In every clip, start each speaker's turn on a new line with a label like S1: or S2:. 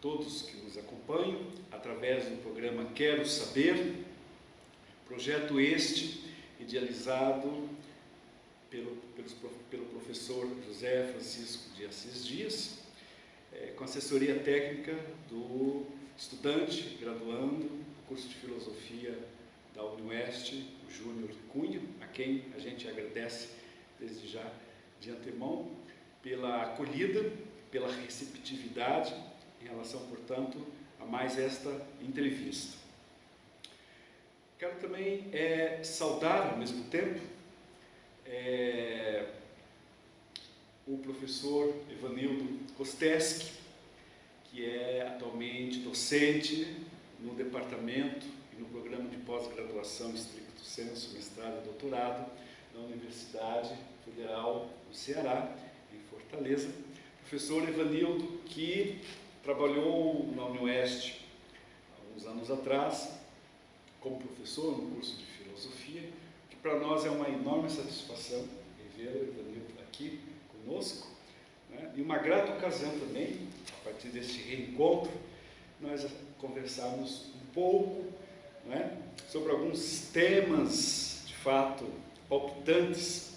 S1: todos que nos acompanham através do programa Quero Saber, projeto este idealizado pelo professor José Francisco de Assis Dias, com assessoria técnica do estudante graduando do curso de Filosofia da UniOeste, o Júnior Cunha, a quem a gente agradece desde já de antemão pela acolhida, pela receptividade em relação, portanto, a mais esta entrevista. Quero também saudar, ao mesmo tempo, o professor Evanildo Kostesky, que é atualmente docente no departamento e no programa de pós-graduação stricto sensu, mestrado e doutorado, na Universidade Federal do Ceará, em Fortaleza. Professor Evanildo, que trabalhou na UniOeste há uns anos atrás, como professor no curso de Filosofia, que para nós é uma enorme satisfação ver o Evanildo aqui conosco, né? E uma grata ocasião também, a partir deste reencontro, nós conversarmos um pouco, né, sobre alguns temas, de fato, palpitantes,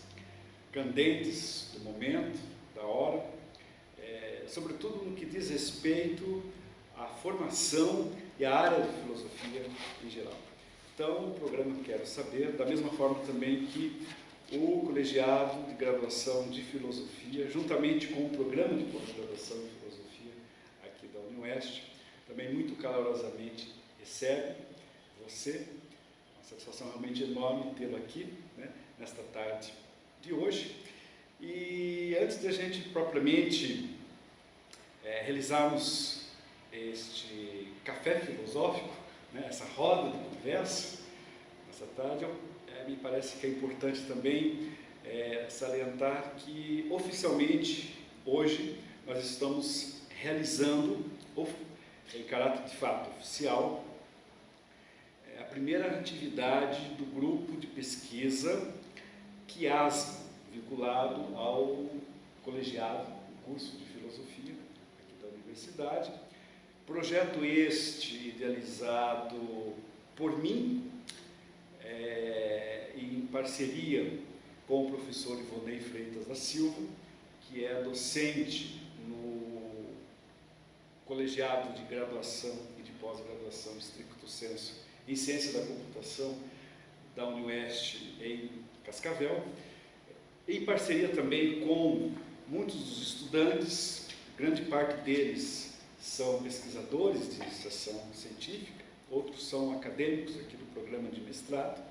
S1: candentes do momento, da hora, sobretudo no que diz respeito à formação e à área de filosofia em geral. Então, o programa Quero Saber, da mesma forma também que o colegiado de graduação de filosofia, juntamente com o programa de pós-graduação de filosofia aqui da UniOeste, também muito calorosamente recebe você. Uma satisfação realmente enorme tê-lo aqui, né, nesta tarde de hoje. E antes de a gente propriamente realizarmos este café filosófico, né, essa roda de conversa, nessa tarde, me parece que é importante também salientar que, oficialmente, hoje, nós estamos realizando, em caráter de fato oficial, a primeira atividade do grupo de pesquisa QIASMA, vinculado ao colegiado, o curso de filosofia aqui da universidade. Projeto este idealizado por mim, em parceria com o professor Ivonei Freitas da Silva, que é docente no colegiado de graduação e de pós-graduação stricto sensu em Ciência da Computação da UniOeste em Cascavel, em parceria também com muitos dos estudantes, grande parte deles são pesquisadores de iniciação científica, outros são acadêmicos aqui do programa de mestrado,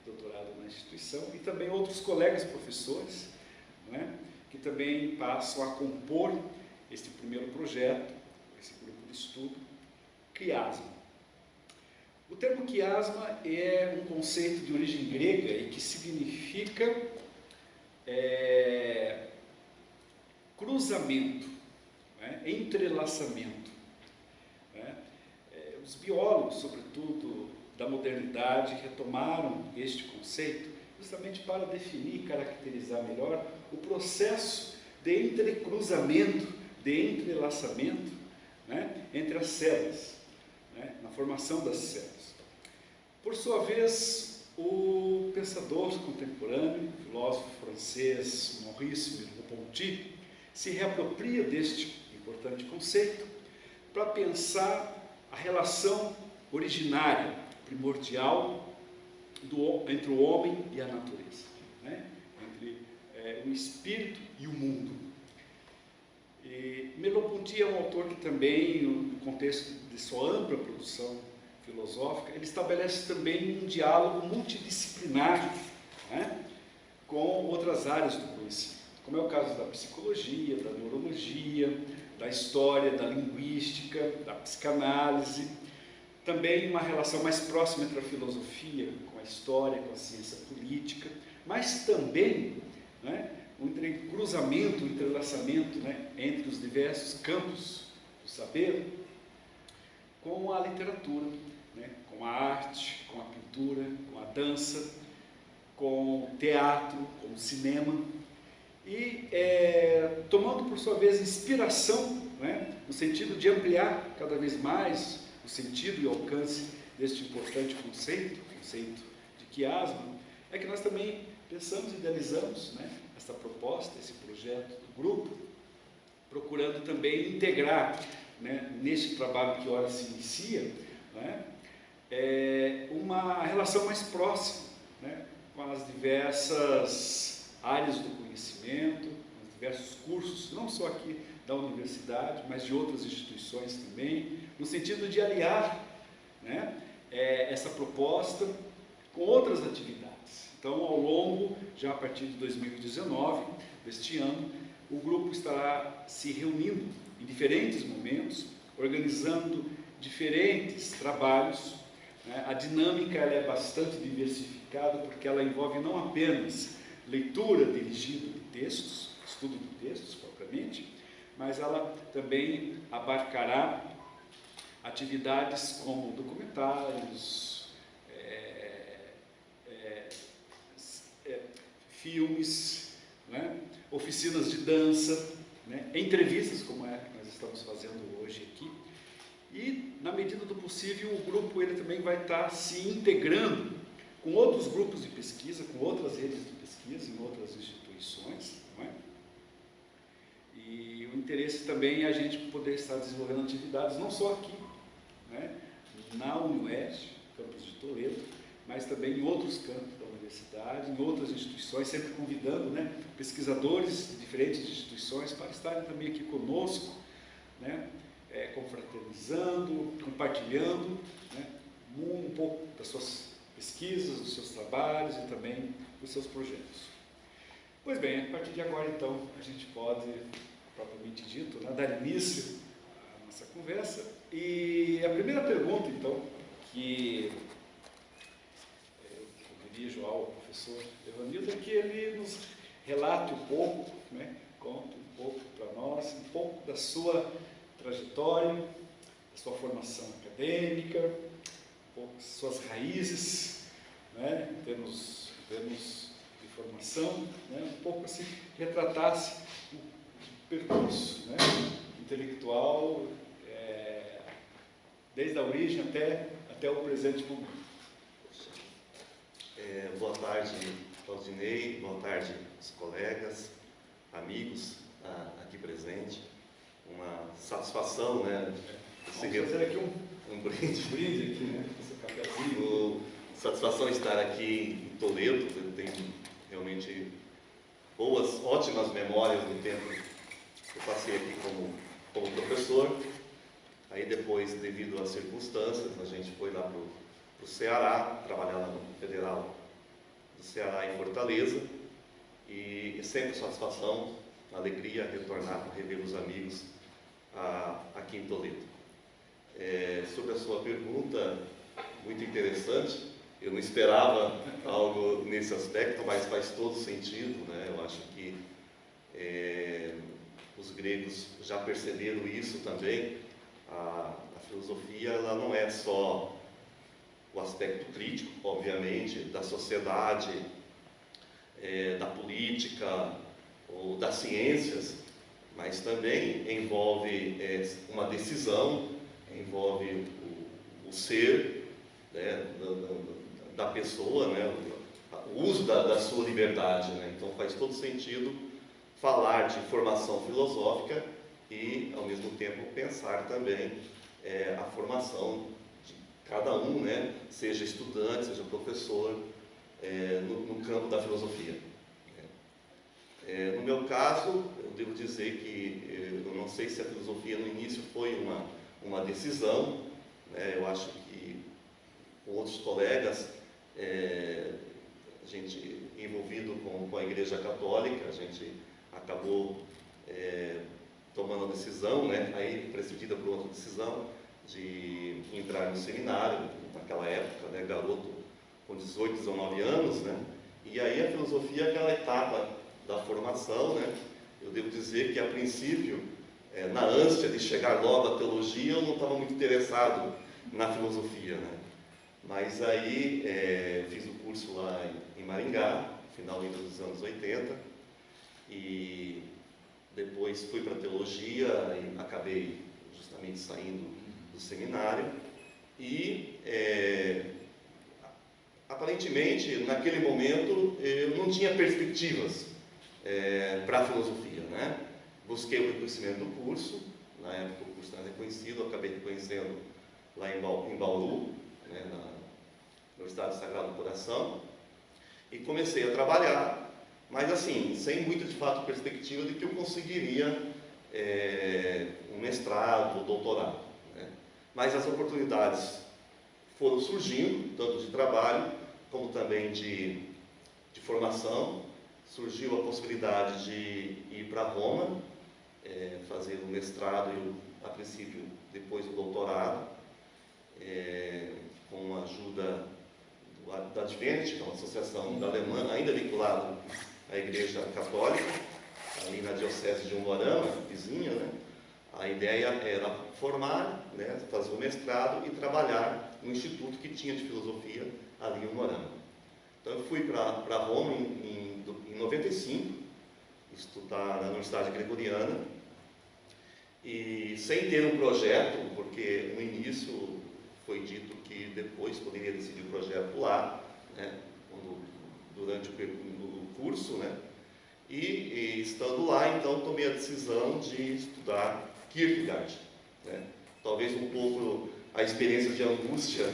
S1: doutorado na instituição, e também outros colegas professores, né, que também passam a compor este primeiro projeto, esse grupo de estudo, QIASMA. O termo quiasma é um conceito de origem grega e que significa cruzamento, né? Entrelaçamento. Né? Os biólogos, sobretudo da modernidade, retomaram este conceito justamente para definir e caracterizar melhor o processo de entrecruzamento, de entrelaçamento, né? Entre as células, né? Na formação das células. Por sua vez, o pensador contemporâneo, filósofo francês Maurice Merleau-Ponty, se reapropria deste importante conceito para pensar a relação originária, primordial, entre o homem e a natureza, né? Entre o espírito e o mundo. Merleau-Ponty é um autor que também, no contexto de sua ampla produção filosófica, ele estabelece também um diálogo multidisciplinar, né, com outras áreas do conhecimento, como é o caso da psicologia, da neurologia, da história, da linguística, da psicanálise, também uma relação mais próxima entre a filosofia com a história, com a ciência política, mas também, né, um cruzamento, um entrelaçamento, né, entre os diversos campos do saber com a literatura, né, com a arte, com a pintura, com a dança, com o teatro, com o cinema, e tomando por sua vez inspiração, né, no sentido de ampliar cada vez mais o sentido e o alcance deste importante conceito, o conceito de quiasma, é que nós também pensamos e idealizamos, né, essa proposta, esse projeto do grupo, procurando também integrar, né, neste trabalho que ora se inicia, né, uma relação mais próxima, né, com as diversas áreas do conhecimento, os diversos cursos, não só aqui da universidade, mas de outras instituições também, no sentido de aliar, né, essa proposta com outras atividades. Então, ao longo, já a partir de 2019, deste ano, o grupo estará se reunindo em diferentes momentos, organizando diferentes trabalhos, né? A dinâmica ela é bastante diversificada, porque ela envolve não apenas leitura dirigida de textos, estudo de textos propriamente, mas ela também abarcará atividades como documentários, filmes, né? Oficinas de dança, né? Entrevistas como é que nós estamos fazendo hoje aqui. E, na medida do possível, o grupo ele também vai estar se integrando com outros grupos de pesquisa, com outras redes de pesquisa em outras instituições, não é? E o interesse também é a gente poder estar desenvolvendo atividades, não só aqui, né, na UniOeste, campus de Toledo, mas também em outros campos da universidade, em outras instituições, sempre convidando, né, pesquisadores de diferentes instituições para estarem também aqui conosco, né, confraternizando, compartilhando, né, um pouco das suas pesquisas, dos seus trabalhos e também dos seus projetos. Pois bem, a partir de agora, então, a gente pode, propriamente dito, né, dar início à nossa conversa. E a primeira pergunta, então, que eu dirijo ao professor Evanildo é que ele nos relate um pouco, né, conte um pouco para nós, um pouco da sua trajetória, da sua formação acadêmica, um pouco das suas raízes, né, em termos de formação, né, um pouco assim, retratasse o percurso, né, intelectual, desde a origem até o presente momento.
S2: Boa tarde, Claudinei, boa tarde, os colegas, amigos aqui presentes. Uma satisfação, né?
S1: Vamos fazer aqui um brinde aqui, né? Esse cafezinho.
S2: Satisfação estar aqui em Toledo. Eu tenho realmente ótimas memórias do tempo que eu passei aqui como professor. Aí depois, devido às circunstâncias, a gente foi lá para o Ceará, trabalhar lá no Federal do Ceará em Fortaleza. E sempre satisfação, alegria retornar para rever os amigos aqui em Toledo. Sobre a sua pergunta, muito interessante. Eu não esperava algo nesse aspecto, mas faz todo sentido, né? Eu acho que os gregos já perceberam isso também. A filosofia ela não é só o aspecto crítico, obviamente, da sociedade, da política ou das ciências, mas também envolve uma decisão, envolve o ser, né, da pessoa, né, o uso da sua liberdade, né? Então faz todo sentido falar de formação filosófica e, ao mesmo tempo, pensar também a formação de cada um, né, seja estudante, seja professor, no campo da filosofia. No meu caso, eu devo dizer que eu não sei se a filosofia no início foi uma decisão, né? Eu acho que com outros colegas, a gente envolvido com a Igreja Católica, a gente acabou tomando a decisão, né? Aí precedida por outra decisão de entrar no seminário, naquela época, né? Garoto com 18, 19 anos, né? E aí a filosofia é aquela etapa da formação, né? Eu devo dizer que a princípio, na ânsia de chegar logo à teologia, eu não estava muito interessado na filosofia, né? Mas aí fiz o curso lá em Maringá, final dos anos 80, e Depois fui para teologia e acabei justamente saindo do seminário. E, aparentemente, naquele momento, eu não tinha perspectivas para a filosofia, né? Busquei o reconhecimento do curso, na época o curso não era reconhecido, eu acabei reconhecendo lá em Bauru, né, na Universidade do Sagrado Coração, e comecei a trabalhar, mas assim, sem muita de fato perspectiva de que eu conseguiria um mestrado, um doutorado, né? Mas as oportunidades foram surgindo, tanto de trabalho como também de formação. Surgiu a possibilidade de ir para Roma, fazer o mestrado e, a princípio, depois o doutorado, com a ajuda da Advent, que é uma associação da Alemanha, ainda vinculada à Igreja Católica, ali na Diocese de Umuarama, vizinha, né? A ideia era formar, né, fazer o mestrado e trabalhar no instituto que tinha de filosofia ali em Umuarama. Então eu fui para Roma em 95, estudar na Universidade Gregoriana, e sem ter um projeto, porque no início foi dito que depois poderia decidir o projeto lá, né, durante o curso, né, e estando lá, então, tomei a decisão de estudar Kierkegaard, né. Talvez um pouco a experiência de angústia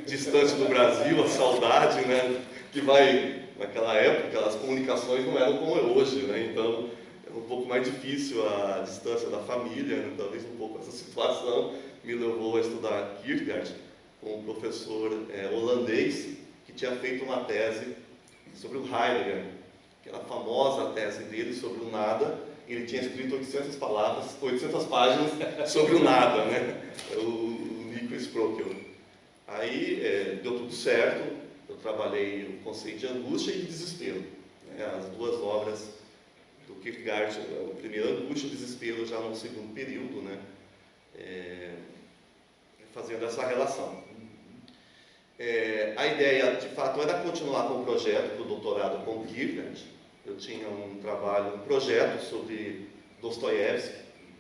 S2: distante do Brasil, a saudade, né, que vai, naquela época, as comunicações não eram como é hoje, né, então era um pouco mais difícil a distância da família, né, talvez um pouco essa situação me levou a estudar Kierkegaard com um professor holandês que tinha feito uma tese sobre o Heidegger, que era a famosa tese dele sobre o nada. Ele tinha escrito 800 páginas sobre o nada, né? O Nico Sprokel. Aí deu tudo certo, eu trabalhei o conceito de angústia e de desespero, né? As duas obras do Kierkegaard, o primeiro angústia e o desespero já no segundo período, né? Fazendo essa relação. A ideia, de fato, era continuar com o projeto do doutorado com Kierkegaard. Eu tinha um projeto sobre Dostoiévski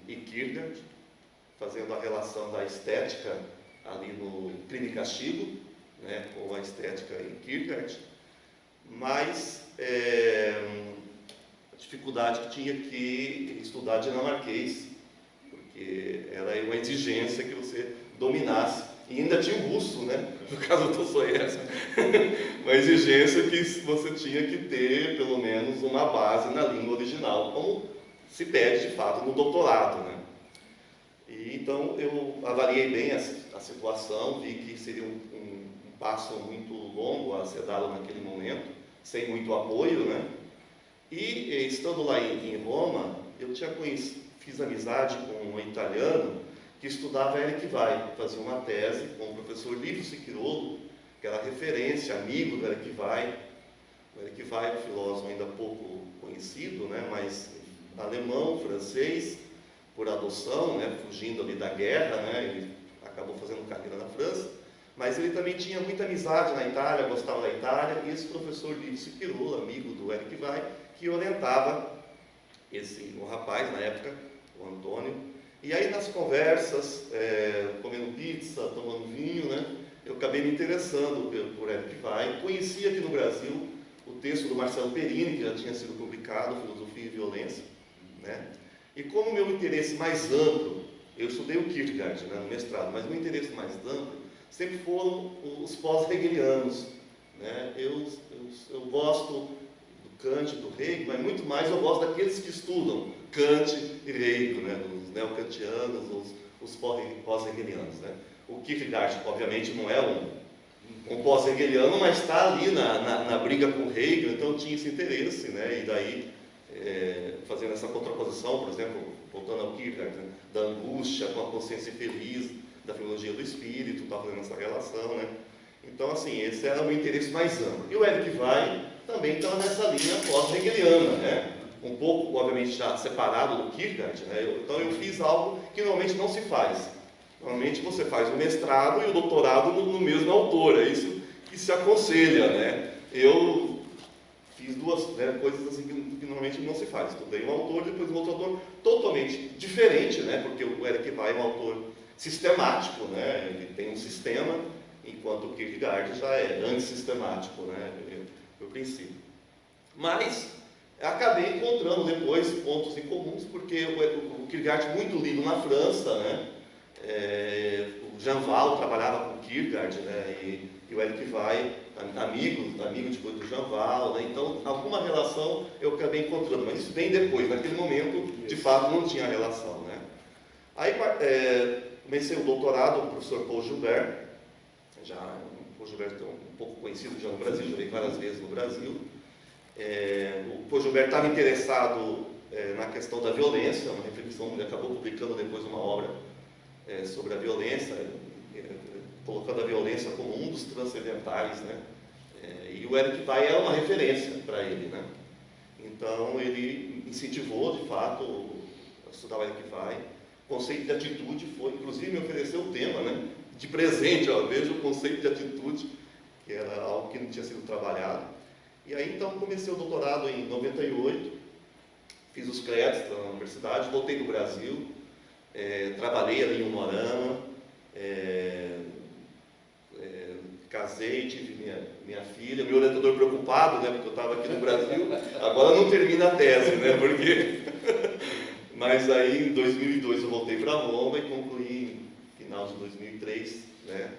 S2: e Kierkegaard, fazendo a relação da estética ali no Crime e Castigo, né, com a estética em Kierkegaard, mas a dificuldade que tinha que estudar dinamarquês, porque era uma exigência que você dominasse. E ainda tinha o russo, né? No caso do Dostoiévski, uma exigência que você tinha que ter, pelo menos, uma base na língua original, como se pede, de fato, no doutorado, né? E, então, eu avaliei bem a situação, vi que seria um passo muito longo a ser dado naquele momento, sem muito apoio, né? E, estando lá em Roma, eu fiz amizade com um italiano que estudava Eric Vai, fazia uma tese com o professor Livio Sicchirolo, que era referência, amigo do Eric Vai. O Eric Vai é um filósofo ainda pouco conhecido, né, mas alemão, francês, por adoção, né, fugindo ali da guerra, né, ele acabou fazendo carreira na França, mas ele também tinha muita amizade na Itália, gostava da Itália, e esse professor Livio Sicchirolo, amigo do Eric Vai, que orientava o rapaz, na época, o Antônio. E aí nas conversas, comendo pizza, tomando vinho, né, eu acabei me interessando por Eric Vai. Conheci aqui no Brasil o texto do Marcelo Perini, que já tinha sido publicado, Filosofia e Violência, né? E como o meu interesse mais amplo, eu estudei o Kierkegaard, né, no mestrado, mas o meu interesse mais amplo sempre foram os pós-hegelianos, né? Eu gosto do Kant, do Hegel, mas muito mais eu gosto daqueles que estudam Kant e Hegel, né, os neocantianos, os pós-hegelianos, né? O Kierkegaard, obviamente, não é um pós-hegeliano, mas está ali na briga com Hegel, então tinha esse interesse, né? E daí, fazendo essa contraposição, por exemplo, voltando ao Kierkegaard, né, da angústia com a consciência feliz, da filologia do espírito, está fazendo essa relação, né? Então, assim, esse era o meu interesse mais amplo. E o Eric Vai também estava nessa linha pós-hegeliana, né? Um pouco, obviamente, já separado do Kierkegaard, né? Então eu fiz algo que normalmente não se faz. Normalmente você faz o mestrado e o doutorado no mesmo autor, é isso que se aconselha, né? Eu fiz duas coisas assim que normalmente não se faz. Estudei um autor, depois um outro autor totalmente diferente, né? Porque o Eric Vai é um autor sistemático, né? Ele tem um sistema, enquanto o Kierkegaard já é antissistemático, né? No princípio. Mas acabei encontrando depois pontos em comuns, porque o Kierkegaard muito lido na França, né? O Jean Wahl trabalhava com o Kierkegaard, né? E o Eric Vai, amigo depois do Jean Wahl, né? Então alguma relação eu acabei encontrando, mas isso bem depois, naquele momento de fato não tinha relação, né? Aí comecei o doutorado com o professor Paul Gilbert, o Paul Gilbert é um pouco conhecido já no Brasil, já veio várias vezes no Brasil. O Paul Gilbert estava interessado na questão da violência, uma reflexão, ele acabou publicando depois uma obra sobre a violência, colocando a violência como um dos transcendentais, né? E o Eric Vai era uma referência para ele, né? Então ele incentivou, de fato, a estudar o Eric Vai. O conceito de atitude foi, inclusive me ofereceu o tema, né? De presente, veja o conceito de atitude, que era algo que não tinha sido trabalhado. E aí então comecei o doutorado em 98, fiz os créditos na universidade, voltei para o Brasil, trabalhei ali em Umuarama, casei, tive minha filha, meu orientador preocupado, né, porque eu estava aqui no Brasil, agora não termina a tese, né, porque... Mas aí em 2002 eu voltei para Roma e concluí em final de 2003, né.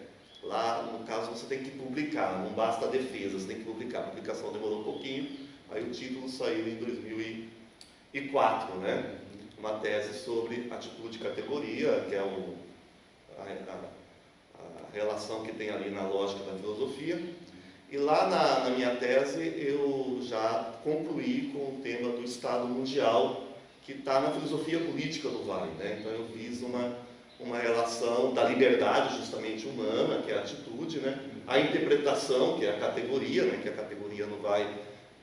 S2: Lá, no caso, você tem que publicar, não basta a defesa, você tem que publicar. A publicação demorou um pouquinho, aí o título saiu em 2004, né? Uma tese sobre atitude e categoria, que é a relação que tem ali na lógica da filosofia. E lá na minha tese eu já concluí com o tema do Estado Mundial, que está na filosofia política do Vai, né? Então eu fiz uma relação da liberdade justamente humana, que é a atitude, né? A interpretação, que é a categoria, né? Que a categoria no Vai,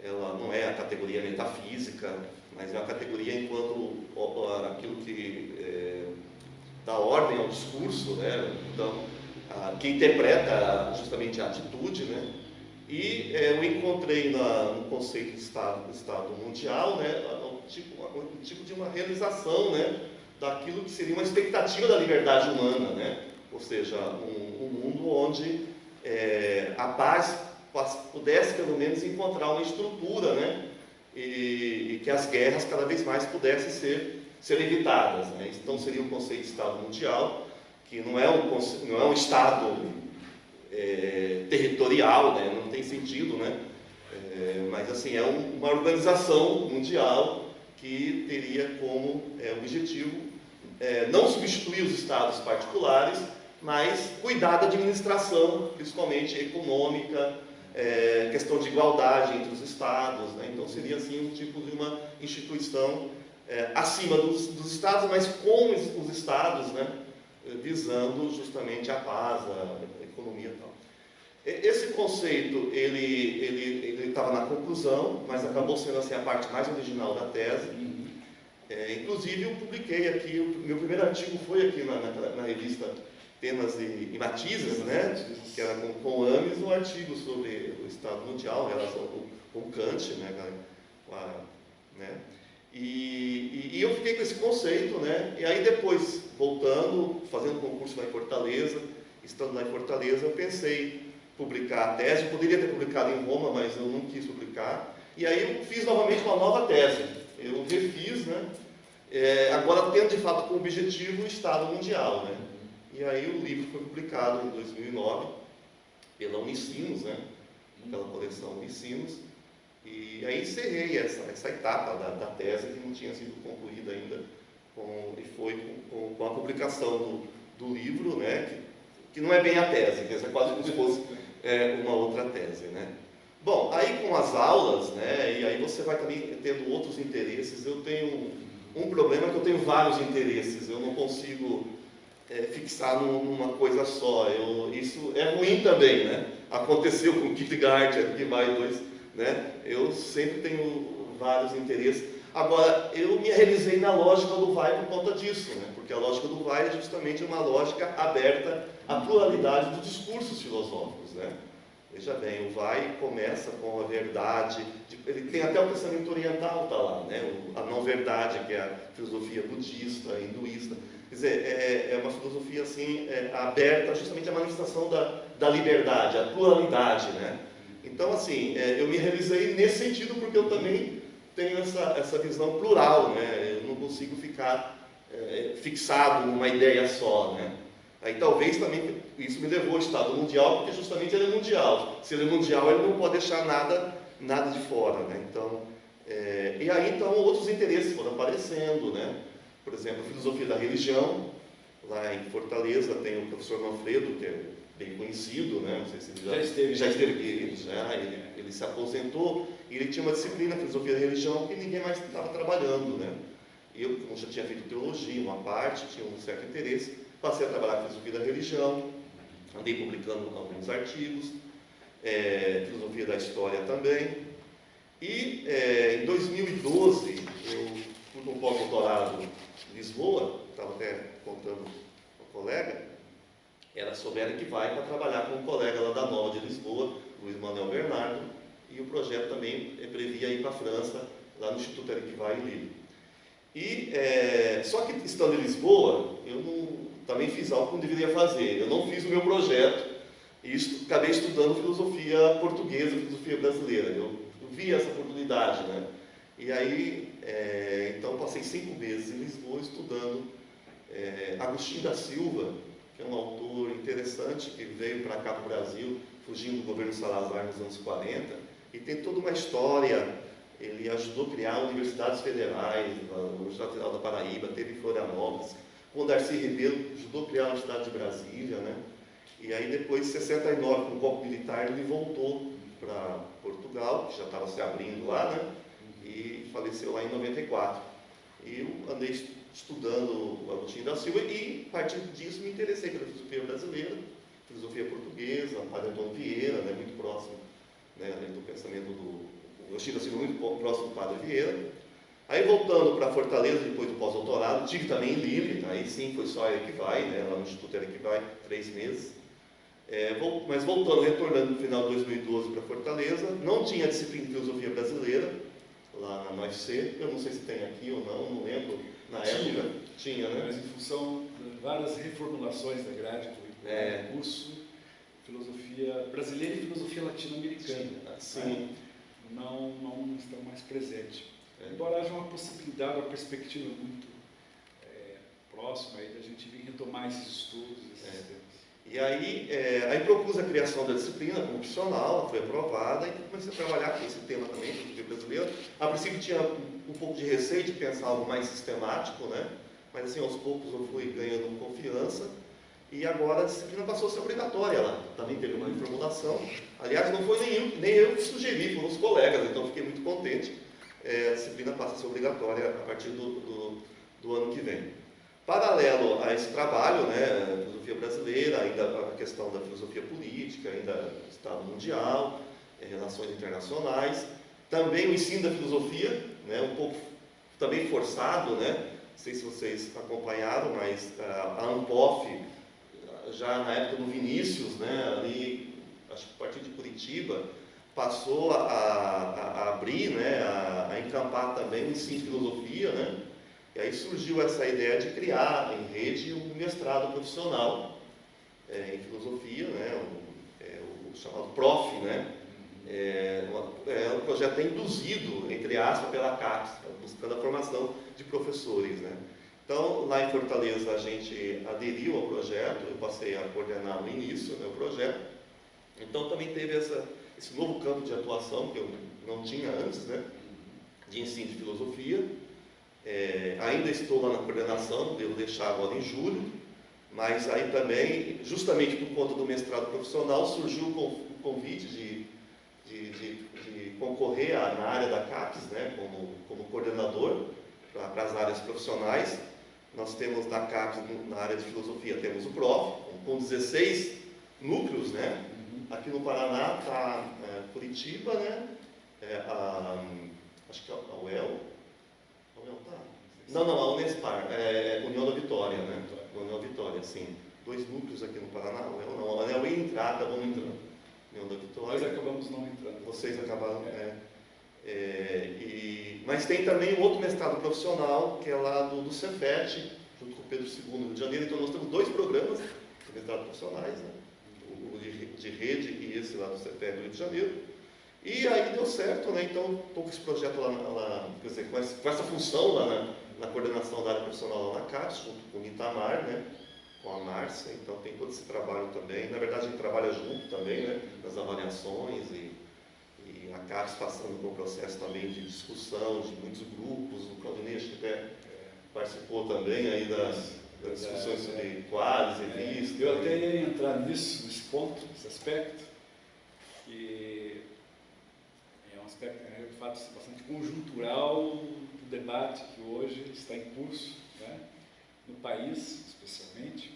S2: ela não é a categoria metafísica, mas é a categoria enquanto aquilo que dá ordem ao discurso, né? Então, que interpreta justamente a atitude, né? E eu encontrei no conceito de Estado mundial, né? Um tipo de uma realização, né? Daquilo que seria uma expectativa da liberdade humana, né? Ou seja, um mundo onde a paz pudesse pelo menos encontrar uma estrutura, né? E que as guerras cada vez mais pudessem ser evitadas, né? Então seria um conceito de Estado mundial, que não é um Estado territorial, né? Não tem sentido, né? Mas assim, é uma organização mundial que teria como objetivo não substituir os estados particulares, mas cuidar da administração, principalmente econômica, questão de igualdade entre os estados, né? Então seria assim um tipo de uma instituição acima dos estados, mas com os estados, né? Visando justamente a paz, a economia e tal. Esse conceito, ele estava na conclusão, mas acabou sendo assim, a parte mais original da tese. Inclusive, eu publiquei aqui, o meu primeiro artigo foi aqui na revista Temas e Matizes, né? Que era com o Ames, um artigo sobre o Estado Mundial, em relação com Kant, né? E eu fiquei com esse conceito, né? E aí depois, voltando, fazendo concurso lá em Fortaleza, estando lá em Fortaleza, eu pensei publicar a tese. Eu poderia ter publicado em Roma, mas eu não quis publicar. E aí eu fiz novamente uma nova tese. Eu refiz, né? Agora tendo de fato como objetivo o Estado Mundial, né? E aí o livro foi publicado em 2009 pela Unicinos, né? Pela coleção Unicinos. E aí encerrei essa etapa da tese que não tinha sido concluída ainda, e foi com a publicação do livro, né? Que não é bem a tese, que é quase como se fosse uma outra tese, né? Bom, aí com as aulas, né? E aí você vai também tendo outros interesses. Eu tenho um problema, que eu tenho vários interesses, eu não consigo fixar numa coisa só. Isso é ruim também, né? Aconteceu com Kierkegaard, aqui vai dois, né? Eu sempre tenho vários interesses. Agora, eu me realizei na lógica do Vai por conta disso, né? Porque a lógica do Vai é justamente uma lógica aberta à pluralidade dos discursos filosóficos, né? Veja bem, o Vai começa com a verdade, ele tem até o pensamento oriental, está lá, né? A não-verdade, que é a filosofia budista, hinduísta. Quer dizer, é uma filosofia assim, aberta justamente à manifestação da liberdade, à pluralidade, né? Então, assim, eu me realizei nesse sentido porque eu também tenho essa visão plural, né? Eu não consigo ficar fixado numa ideia só, né? Aí talvez também isso me levou ao Estado mundial, porque justamente ele é mundial. Se ele é mundial, ele não pode deixar nada de fora, né? Então, e aí então outros interesses foram aparecendo, né? Por exemplo, a filosofia da religião. Lá em Fortaleza tem o professor Manfredo, que é bem conhecido, né? Não sei se ele já esteve aqui, ele se aposentou e ele tinha uma disciplina, filosofia da religião, que ninguém mais estava trabalhando, né? Eu, como já tinha feito teologia, uma parte, tinha um certo interesse, passei a trabalhar com filosofia da religião, andei publicando alguns artigos, filosofia da história também. E em 2012, eu fui para um pós-doutorado em Lisboa, estava até contando com um colega, era sobre ela que vai para trabalhar com um colega lá da Nova de Lisboa, Luiz Manuel Bernardo, e o projeto também previa ir para a França, lá no Instituto Eric-Vai em Lille. E, só que estando em Lisboa, eu também fiz algo que não deveria fazer. Eu não fiz o meu projeto e acabei estudando filosofia portuguesa, filosofia brasileira. Eu vi essa oportunidade, né? E aí, então passei 5 meses em Lisboa estudando Agostinho da Silva, que é um autor interessante que veio para cá para o Brasil, fugindo do governo Salazar nos anos 40, e tem toda uma história. Ele ajudou a criar universidades federais, a Universidade Federal da Paraíba, teve em Florianópolis. Com o Darcy Ribeiro, ajudou a criar a Universidade de Brasília, né? E aí depois, em 69, com o golpe militar, ele voltou para Portugal, que já estava se abrindo lá, né? E faleceu lá em 94. E eu andei estudando o Agostinho da Silva e, a partir disso, me interessei pela filosofia brasileira, filosofia portuguesa, Padre Antônio Vieira, né? Muito próximo, né? Do pensamento do Agostinho da Silva, muito próximo do Padre Vieira. Aí voltando para Fortaleza, depois do pós-doutorado, tive também em Lille, aí sim foi só Eric-Vai, né, lá no Instituto Eric-Vai, 3 meses. Mas voltando, retornando no final de 2012 para Fortaleza, não tinha disciplina de filosofia brasileira, lá na UFC, eu não sei se tem aqui ou não lembro, na época tinha, né?
S1: Mas em função de várias reformulações da grade do curso, filosofia brasileira e filosofia latino-americana.
S2: Sim.
S1: Não estão mais presentes. Embora haja uma possibilidade, uma perspectiva muito próxima aí da gente vir retomar esses estudos, esses temas.
S2: E aí propus a criação da disciplina como opcional, foi aprovada, e comecei a trabalhar com esse tema também, filosofia brasileira. A princípio tinha um pouco de receio de pensar algo mais sistemático, né? Mas assim, aos poucos eu fui ganhando confiança, e agora a disciplina passou a ser obrigatória lá. Também teve uma reformulação. Aliás, não foi nem eu que sugeri, foram os colegas, então fiquei muito contente. A disciplina passa a ser obrigatória a partir do ano que vem. Paralelo a esse trabalho, né, filosofia brasileira, ainda a questão da filosofia política, ainda Estado mundial, relações internacionais, também o ensino da filosofia, né, um pouco também forçado, né, não sei se vocês acompanharam, mas a ANPOF, já na época do Vinícius, né, ali, acho que a partir de Curitiba, passou a abrir, né, a encampar também o ensino de filosofia, né? E aí surgiu essa ideia de criar em rede um mestrado profissional em filosofia, né, o chamado PROF, né? Um projeto induzido, entre aspas, pela CAPES, buscando a formação de professores, né? Então, lá em Fortaleza, a gente aderiu ao projeto, eu passei a coordenar no início, né, o projeto. Então, também teve esse novo campo de atuação que eu não tinha antes, né, de ensino de filosofia. Ainda estou lá na coordenação, devo deixar agora em julho, mas aí também, justamente por conta do mestrado profissional, surgiu o convite de concorrer na área da CAPES, né, como coordenador para as áreas profissionais. Nós temos na CAPES, na área de filosofia, temos o PROF, com 16 núcleos, né? Aqui no Paraná está Curitiba, né? Acho que é a UEL. A UEL tá? Não, a Unespar, União da Vitória, né? União da Vitória, sim. 2 núcleos aqui no Paraná, a UEL não. A UEL ia entrar, acabou não entrando. União da Vitória.
S1: Nós acabamos não entrando.
S2: Vocês acabaram, mas tem também um outro mestrado profissional, que é lá do Cefet, junto com o Pedro II, no Rio de Janeiro. Então nós temos 2 programas de mestrado profissionais, né? O de rede e esse lá do Cefet do Rio de Janeiro. E aí deu certo, né? Então estou com esse projeto lá quer dizer, com essa função lá na coordenação da área profissional lá na CAPES, junto com o Itamar, né? Com a Márcia. Então tem todo esse trabalho também. Na verdade a gente trabalha junto também, né? Nas avaliações e a CAPES passando por um processo também de discussão de muitos grupos. O Claudinei acho que até participou também aí das discussões sobre quadros, revistas.
S1: Eu até ia entrar nesse ponto, nesse aspecto, que é um aspecto, de fato, bastante conjuntural do debate que hoje está em curso, né, no país, especialmente,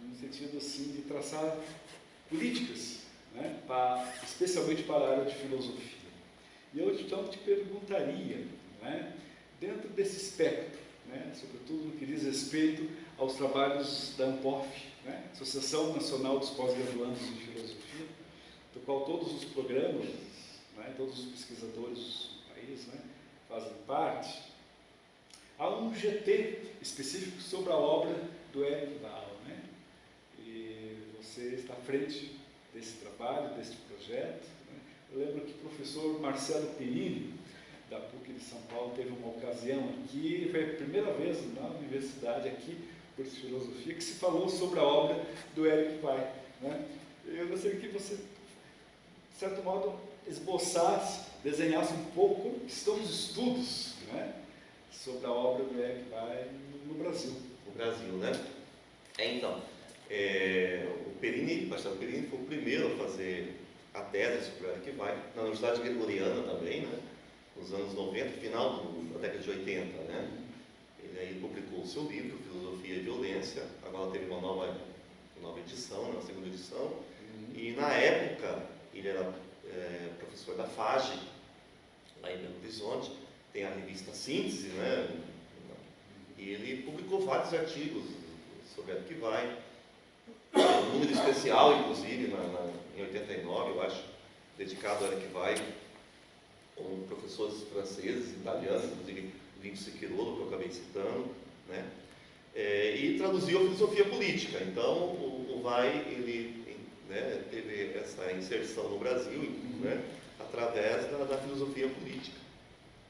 S1: no sentido assim, de traçar políticas, né, especialmente para a área de filosofia. E eu então te perguntaria, né, dentro desse espectro, né, sobretudo no que diz respeito aos trabalhos da ANPOF, né, Associação Nacional dos Pós-Graduandos em Filosofia, do qual todos os programas, né, todos os pesquisadores do país, né, fazem parte. Há um GT específico sobre a obra do Eric Wall, né, e você está à frente desse trabalho, desse projeto. Né. Eu lembro que o professor Marcelo Perini, da PUC de São Paulo, teve uma ocasião aqui, foi a primeira vez na universidade aqui, por filosofia, que se falou sobre a obra do Eric Wall, né. Eu gostaria que você, de certo modo, esboçasse, desenhasse um pouco como estão os estudos, né, sobre a obra do Eric Wall no Brasil.
S2: No Brasil, né? Então, o Perini, Marcelo Perini, foi o primeiro a fazer a tese sobre o Eric Wall, na Universidade Gregoriana também, né? Nos anos 90, final da década de 80, né? Ele aí publicou o seu livro, Filosofia e Violência, agora teve uma nova edição, né, uma segunda edição, e na época ele era professor da FAGE, lá em Belo Horizonte, tem a revista Síntese, né? E ele publicou vários artigos sobre Eric Wall, um número especial, inclusive, em 89, eu acho, dedicado a Eric Wall, com professores franceses, italianos, inclusive Vinci Quirolo, que eu acabei citando, né? E traduziu a filosofia política. Então, o Wall, ele, né, teve essa inserção no Brasil, né, através da filosofia política,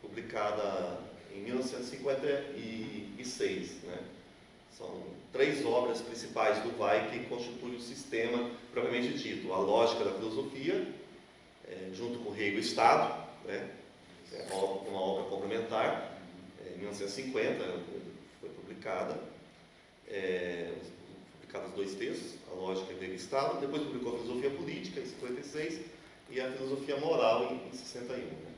S2: publicada em 1956, né? São 3 obras principais do Wall que constituem o sistema propriamente dito: a lógica da filosofia, junto com Hegel e o Estado, né? Uma obra complementar, em 1950 foi publicada, publicados 2 textos, a lógica e o Estado. Depois publicou a filosofia política em 56 e a filosofia moral em 61. Né?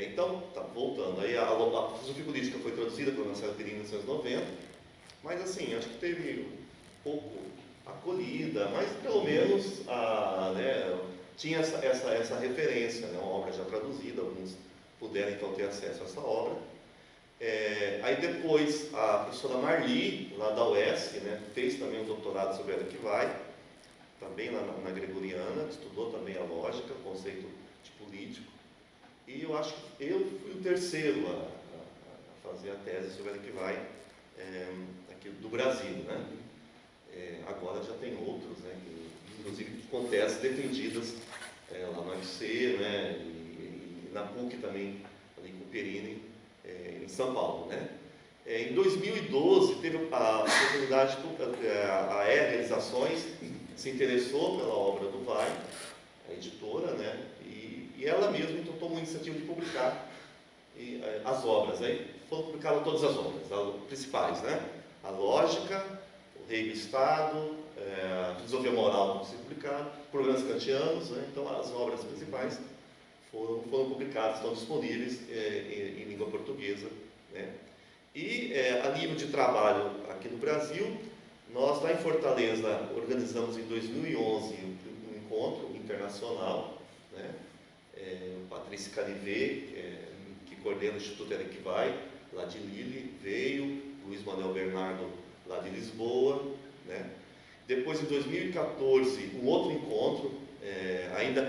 S2: Então, voltando, aí a filosofia política foi traduzida pelo Marcelo Perini em 1990, mas assim, acho que teve um pouco acolhida, mas pelo menos né, tinha essa referência, né, uma obra já traduzida, alguns puderam então ter acesso a essa obra. Aí depois a professora Marli, lá da UESC, né, fez também um doutorado sobre Eric Wall, também lá na Gregoriana, estudou também a lógica, o conceito de político, e eu acho que eu fui o terceiro a fazer a tese sobre Eric Wall aqui do Brasil, né? Agora já tem outros, né, que, inclusive com teses defendidas lá no UFC, né, e na PUC também, ali com o Perini, em São Paulo, né? Em 2012 teve a oportunidade, a Realizações se interessou pela obra do Wall, a editora, né? E ela mesma então tomou a iniciativa de publicar as obras. Aí foram publicadas todas as obras, as principais, né? A lógica, o Hegel e o Estado, a filosofia moral se publicada, programas kantianos, né? Então as obras principais foram publicadas, estão disponíveis em língua portuguesa, né? E a nível de trabalho aqui no Brasil, nós lá em Fortaleza organizamos em 2011 um encontro internacional, né? Patrícia Canivet, que coordena o Instituto Eric Wall, lá de Lille, veio, Luiz Manuel Bernardo, lá de Lisboa, né? Depois, em 2014, um outro encontro ainda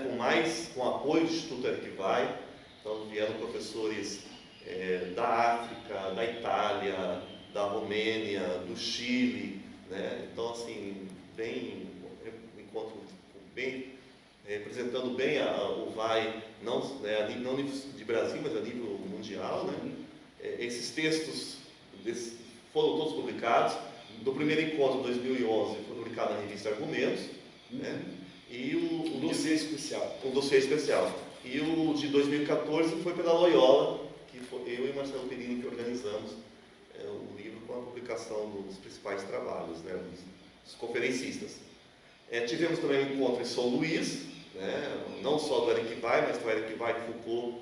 S2: com apoio do Instituto Eric Vai. Então vieram professores da África, da Itália, da Romênia, do Chile, né? Então assim, representando bem o VAI, não a nível de Brasil, mas a nível mundial, né? Esses textos foram todos publicados. Do primeiro encontro, de 2011, foi publicado na revista Argumentos, né? E
S1: um dossiê especial.
S2: Um dossiê especial. E o de 2014 foi pela Loyola, que foi eu e Marcelo Perini que organizamos o livro com a publicação dos principais trabalhos, né, dos conferencistas. Tivemos também um encontro em São Luís, né, não só do Eric Vai, mas do Eric Vai, Foucault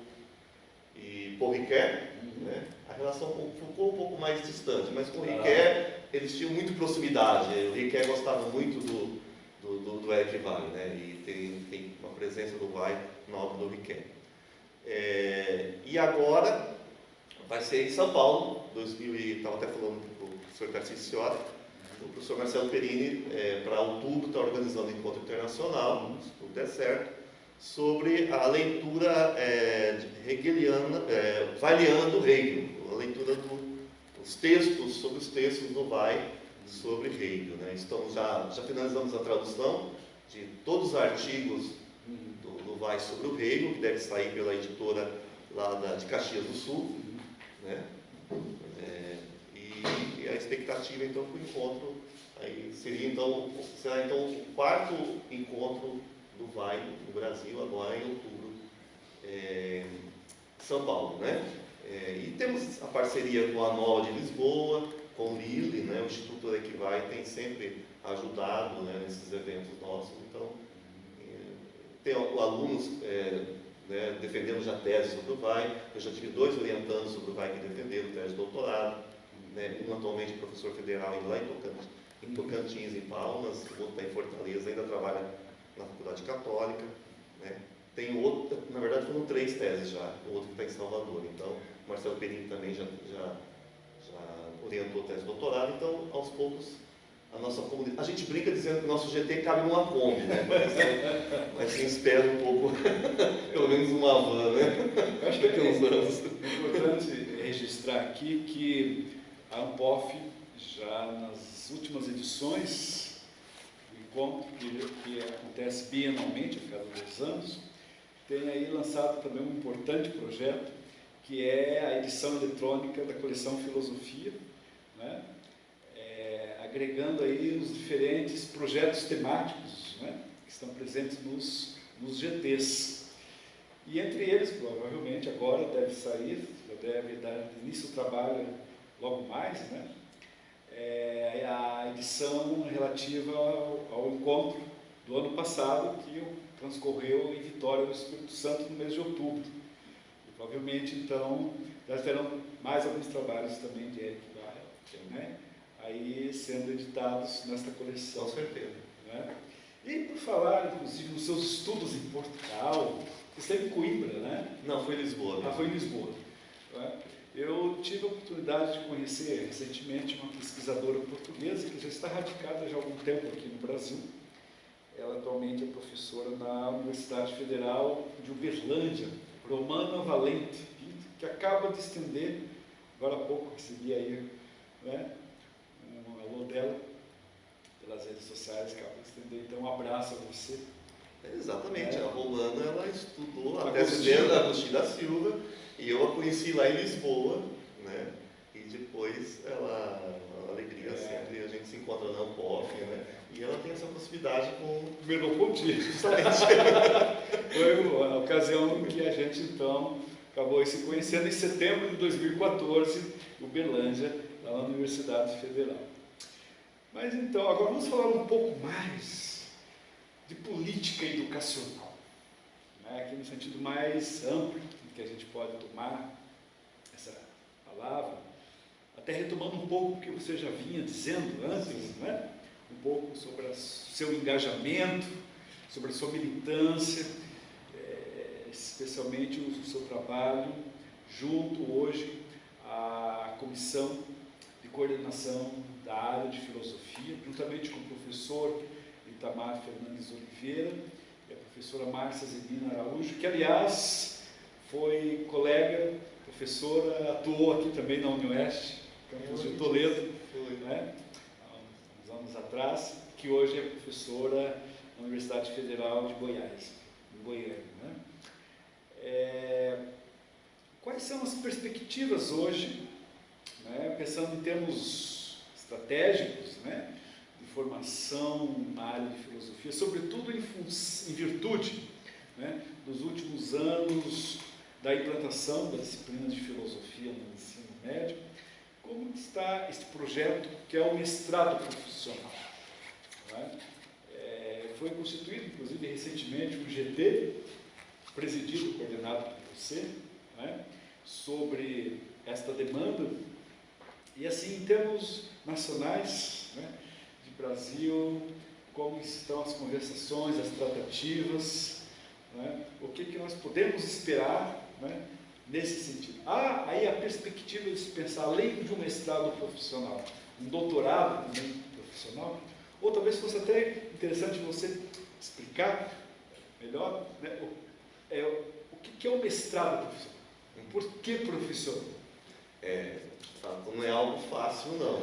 S2: e Paul Ricoeur. Né? A relação com Foucault um pouco mais distante, mas com o Ricoeur eles tinham muito proximidade. O Ricoeur gostava muito do Eric Vai, né? E tem uma presença do Vai na obra do Ricoeur. E agora vai ser em São Paulo, estava até falando com o professor Tarcísio Ciota, o professor Marcelo Perini, para outubro, está organizando um encontro internacional, se tudo der certo, sobre a leitura hegeliana, weiliana do Hegel, a leitura sobre os textos do Vai sobre Hegel. Né? Então já finalizamos a tradução de todos os artigos do Vai sobre o Hegel, que deve sair pela editora lá de Caxias do Sul. Né? E a expectativa então para o encontro será então o quarto encontro do Vai no Brasil, agora em outubro, em São Paulo. Né? E temos a parceria com a Nova de Lisboa, com o Lille, né? O Instituto Eric Vai tem sempre ajudado, né, nesses eventos nossos. Então, tem alunos né, defendendo já tese sobre o Vai. Eu já tive 2 orientandos sobre o Vai que defenderam tese de doutorado. Né? Um atualmente professor federal indo lá em Tocantins, em Palmas, o outro está em Fortaleza, ainda trabalha na Faculdade Católica. Né? Tem outro, na verdade foram 3 teses já, o outro que está em Salvador. Então, o Marcelo Perini também já orientou tese de doutorado. Então, aos poucos, a nossa comunidade... A gente brinca dizendo que o nosso GT cabe numa Kombi, né? Mas quem espera um pouco, pelo menos uma van, né?
S1: Eu acho que
S2: daqui a uns anos.
S1: É importante registrar aqui que a Ampof, já nas últimas edições do encontro, que acontece bienalmente, a cada 2 anos, tem aí lançado também um importante projeto, que é a edição eletrônica da coleção Filosofia, né? Agregando aí os diferentes projetos temáticos, né, que estão presentes nos GTs. E entre eles, provavelmente, agora deve sair, já deve dar início ao trabalho logo mais, né, a edição relativa ao encontro do ano passado, que transcorreu em Vitória do Espírito Santo no mês de outubro. E, provavelmente, então, já terão mais alguns trabalhos também de Eric Vai, né, aí sendo editados nesta coleção.
S2: Com certeza.
S1: Né? E por falar, inclusive, nos seus estudos em Portugal, você esteve em Coimbra, né?
S2: Não, foi em Lisboa.
S1: Ah, foi em Lisboa. Né? Eu tive a oportunidade de conhecer recentemente uma pesquisadora portuguesa que já está radicada já há algum tempo aqui no Brasil. Ela atualmente é professora na Universidade Federal de Uberlândia, Romana Valente, que acaba de estender, agora há pouco recebi aí, né, um alô dela pelas redes sociais, acaba de estender, então um abraço a você.
S2: Exatamente, a Romana ela estudou a tese dela, Agostinho da Silva, e eu a conheci lá em Lisboa, né? E depois a alegria sempre, a gente se encontra na Ampof, né? E ela tem essa proximidade com o
S1: Merleau-Ponty, justamente. Foi a ocasião em que a gente então acabou se conhecendo em setembro de 2014, Uberlândia, lá na Universidade Federal. Mas então, agora vamos falar um pouco mais de política educacional, né? Aqui no sentido mais amplo que a gente pode tomar essa palavra, até retomando um pouco o que você já vinha dizendo antes, né? Um pouco sobre o seu engajamento, sobre a sua militância, especialmente o seu trabalho junto hoje à Comissão de Coordenação da área de Filosofia, juntamente com o professor Itamar Fernandes Oliveira e a professora Márcia Zedina Araújo, que, aliás, foi colega, professora, atuou aqui também na Unioeste, campus de Toledo, né, há uns anos atrás, que hoje é professora na Universidade Federal de Goiás, em Goiânia, né? Quais são as perspectivas hoje, né, pensando em termos estratégicos, né, de formação na área de filosofia, sobretudo em virtude, né, dos últimos anos da implantação da disciplina de filosofia no ensino médio? Como está este projeto que é o mestrado profissional? Né? Foi constituído, inclusive, recentemente um GT, presidido, coordenado por você, né, sobre esta demanda. E assim, em termos nacionais, né, de Brasil, como estão as conversações, as tratativas, né, o que nós podemos esperar, né, nesse sentido. Aí a perspectiva de se pensar, além de um mestrado profissional, um doutorado também profissional, ou talvez fosse até interessante você explicar melhor, né, o que é o mestrado profissional? Por que profissional?
S2: Não é algo fácil, não.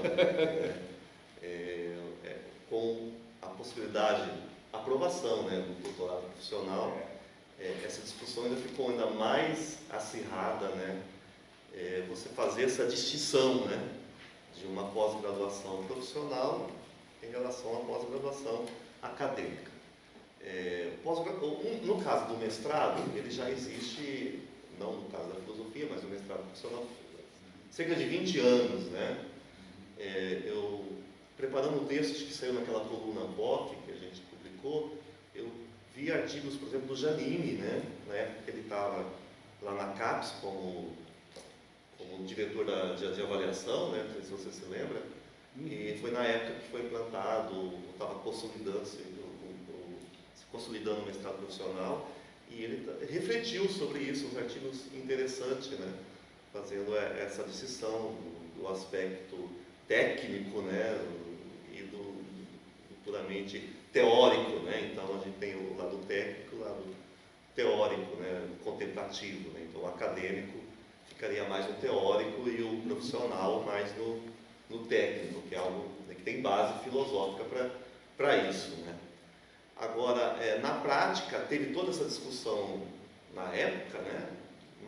S2: Com a possibilidade, a aprovação, né, do doutorado profissional, essa discussão ainda ficou ainda mais acirrada, né? Você fazer essa distinção, né, de uma pós-graduação profissional em relação à pós-graduação acadêmica. No caso do mestrado, ele já existe, não no caso da filosofia, mas o mestrado profissional, cerca de 20 anos, né? Eu, preparando o texto que saiu naquela coluna POC, que a gente publicou, eu vi artigos, por exemplo, do Janine, né? Na época que ele estava lá na CAPES como diretor de avaliação, né? Não sei se você se lembra, e foi na época que foi implantado, estava consolidando o mestrado profissional, e ele refletiu sobre isso, uns artigos interessantes, né? Fazendo essa distinção do aspecto técnico, né? E do puramente teórico, né? Então a gente tem o lado técnico e o lado teórico, né? Contemplativo, né? Então o acadêmico ficaria mais no teórico e o profissional mais no técnico, que é algo, né, que tem base filosófica para isso, né? Agora, na prática, teve toda essa discussão na época, né?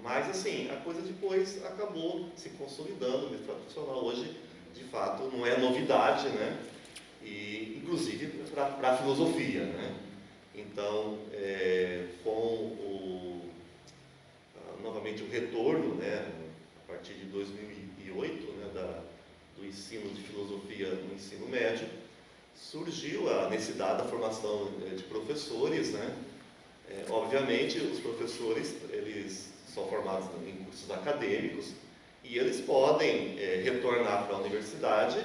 S2: Mas, assim, a coisa depois acabou se consolidando. O mestrado profissional hoje, de fato, não é novidade, né? E, inclusive, para a filosofia, né? Então, novamente o retorno, né, a partir de 2008, né, do ensino de filosofia no ensino médio, surgiu a necessidade da formação de professores, né? Obviamente, os professores, eles são formados em cursos acadêmicos e eles podem retornar para a universidade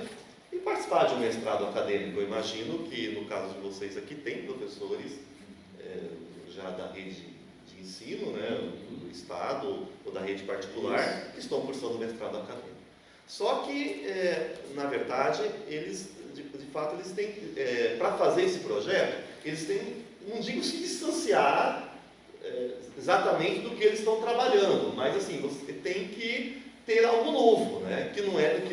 S2: e participar de um mestrado acadêmico. Eu imagino que, no caso de vocês aqui, tem professores já da rede de ensino, né, do Estado ou da rede particular, que estão cursando mestrado acadêmico. Só que, na verdade, eles, de fato, eles têm, para fazer esse projeto, eles têm, não digo se distanciar exatamente do que eles estão trabalhando, mas assim, você tem que ter algo novo, né, que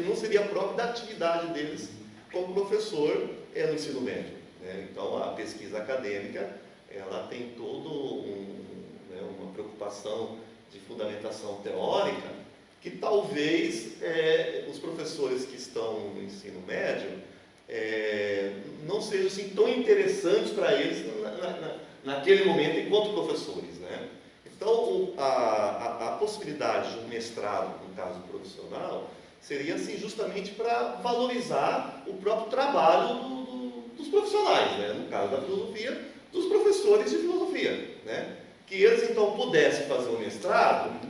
S2: não seria próprio da atividade deles como professor no ensino médio, né? Então, a pesquisa acadêmica, ela tem todo uma preocupação de fundamentação teórica que talvez os professores que estão no ensino médio não sejam assim, tão interessantes para eles naquele momento enquanto professores, né? Então, a possibilidade de um mestrado, no caso profissional, seria assim, justamente para valorizar o próprio trabalho dos profissionais, né? No caso da filosofia, dos professores de filosofia, né? Que eles então pudessem fazer um mestrado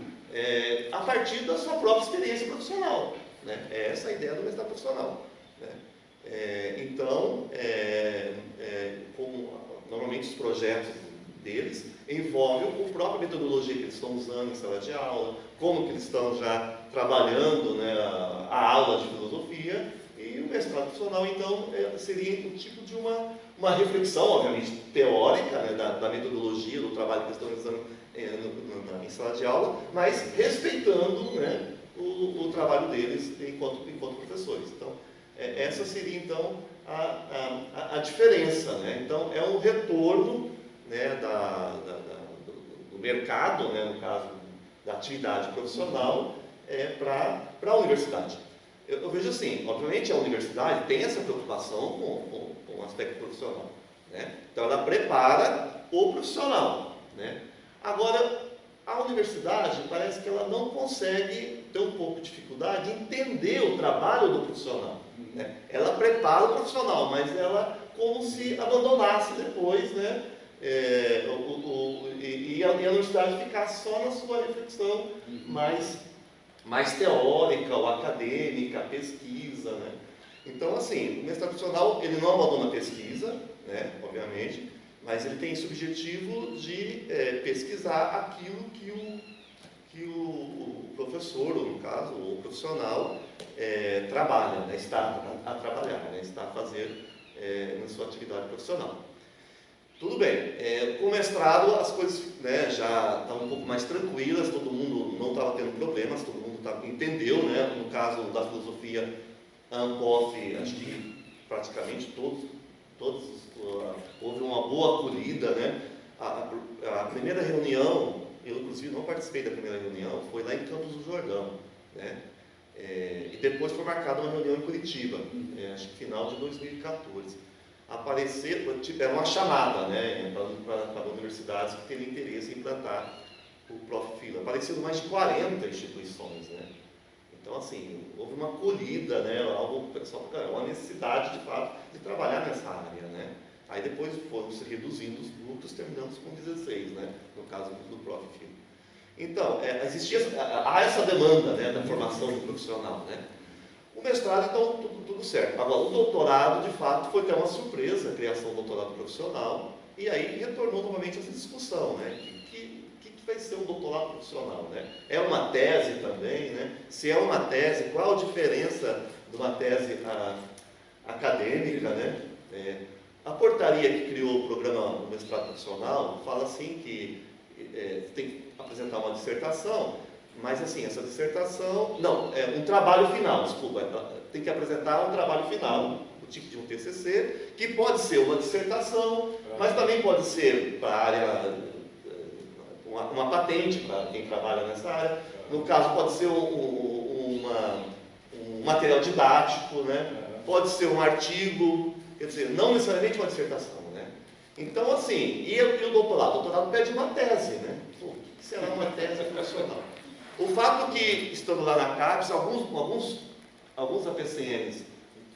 S2: a partir da sua própria experiência profissional, né? Essa é a ideia do mestrado profissional, né? Então, como normalmente os projetos deles envolvem a própria metodologia que eles estão usando em sala de aula, como que eles estão já trabalhando, né, a aula de filosofia, e E o mestrado profissional, então, seria um tipo de uma reflexão, obviamente, teórica, né, da metodologia, do trabalho que estão realizando em sala de aula, mas respeitando, né, o trabalho deles enquanto professores. Então, essa seria, então, a diferença. Né? Então, é um retorno, né, do mercado, né, no caso da atividade profissional, para a universidade. Eu vejo assim, obviamente a universidade tem essa preocupação com o aspecto profissional. Né? Então, ela prepara o profissional. Né? Agora, a universidade parece que ela não consegue ter um pouco de dificuldade de entender o trabalho do profissional. Né? Ela prepara o profissional, mas ela como se abandonasse depois, né? E a universidade ficasse só na sua reflexão mais teórica ou acadêmica, pesquisa. Né? Então, assim, o mestrado profissional ele não abandona a pesquisa, né? Obviamente, mas ele tem esse objetivo de pesquisar aquilo que o professor, ou no caso, o profissional, trabalha, né? Está a trabalhar, né? Está a fazer na sua atividade profissional. Tudo bem, com o mestrado as coisas, né, já estavam um pouco mais tranquilas, todo mundo não estava tendo problemas, todo mundo entendeu, né? No caso da filosofia, a Anpof, acho que praticamente todos houve uma boa acolhida, né? A primeira reunião, eu inclusive não participei da primeira reunião, foi lá em Campos do Jordão, né? E depois foi marcada uma reunião em Curitiba, acho que final de 2014. Era uma chamada, né, para universidades que teriam interesse em implantar o Profila. Apareceram mais de 40 instituições, né? Então, assim, houve uma acolhida, né, uma necessidade, de fato, de trabalhar nessa área, né? Aí depois foram se reduzindo os grupos, terminamos com 16, né, no caso do Profila. Então, há essa demanda, né, da formação do profissional, né? O mestrado, então, tudo certo. Agora, o doutorado, de fato, foi até uma surpresa, a criação do doutorado profissional, e aí retornou novamente essa discussão, né? O que vai ser um doutorado profissional, né? É uma tese também, né? Se é uma tese, qual a diferença de uma tese acadêmica, né? A portaria que criou o programa do mestrado profissional fala assim que tem que apresentar uma dissertação, mas assim, essa dissertação, um trabalho final, desculpa, tem que apresentar um trabalho final, o tipo de um TCC, que pode ser uma dissertação, mas também pode ser para a área, uma patente para quem trabalha nessa área, no caso pode ser um material didático, né? Pode ser um artigo, quer dizer, não necessariamente uma dissertação, né? Então, assim, e o doutorado? O doutorado pede uma tese, né? O que será uma tese profissional? O fato que, estando lá na CAPES, alguns APCNs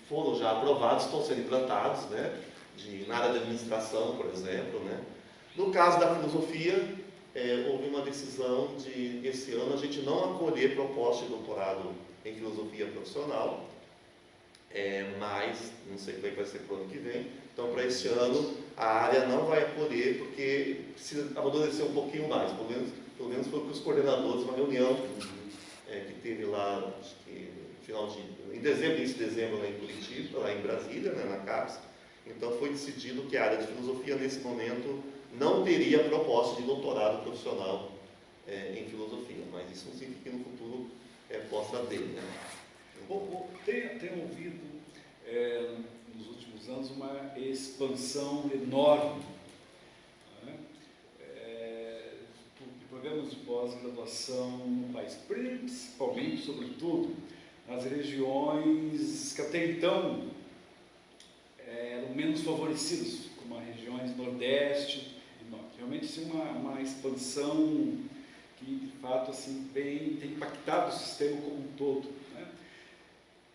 S2: foram já aprovados, estão sendo implantados, né? Na área de administração, por exemplo, né? No caso da filosofia, houve uma decisão de, esse ano, a gente não acolher proposta de doutorado em filosofia profissional, mas, não sei como é que vai ser para o ano que vem, então para esse ano a área não vai acolher, porque precisa amadurecer um pouquinho mais, pelo menos foi com os coordenadores, uma reunião que teve lá, acho que em dezembro, início de dezembro, lá em Curitiba, lá em Brasília, né, na CAPES. Então foi decidido que a área de filosofia, nesse momento, não teria proposta de doutorado profissional em filosofia, mas isso não significa que no futuro possa ter. Né?
S1: Tenho ouvido nos últimos anos uma expansão enorme, né? De programas de pós-graduação no país, principalmente, sobretudo, nas regiões que até então eram menos favorecidas, como as regiões Nordeste e Norte. Realmente, sim, uma expansão que, de fato, assim, tem impactado o sistema como um todo. Né?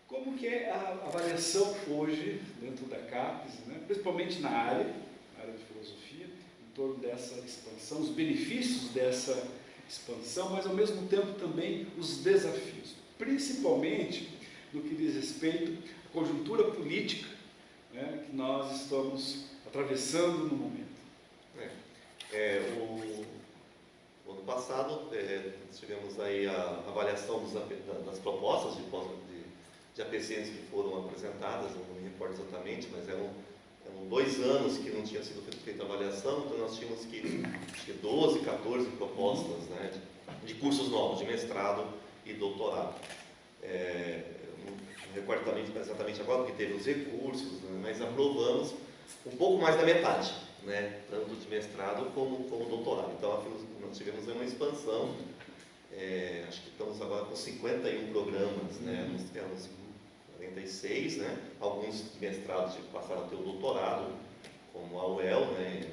S1: Como que é a avaliação hoje, dentro da CAPES, né? Principalmente na área de filosofia, em torno dessa expansão, os benefícios dessa expansão, mas, ao mesmo tempo, também os desafios, principalmente no que diz respeito à conjuntura política, né, que nós estamos atravessando no momento.
S2: O ano passado, tivemos aí a avaliação das propostas de APCNs que foram apresentadas, não me recordo exatamente, mas eram 2 anos que não tinha sido feita a avaliação, então nós tínhamos que 12, 14 propostas, né, de cursos novos, de mestrado e doutorado. Não me recordo exatamente agora, porque teve os recursos, né, mas aprovamos um pouco mais da metade, né, tanto de mestrado como doutorado. Então nós tivemos uma expansão, acho que estamos agora com 51 programas, né, nós temos 46, né, alguns mestrados passaram a ter o doutorado, como a UEL, né,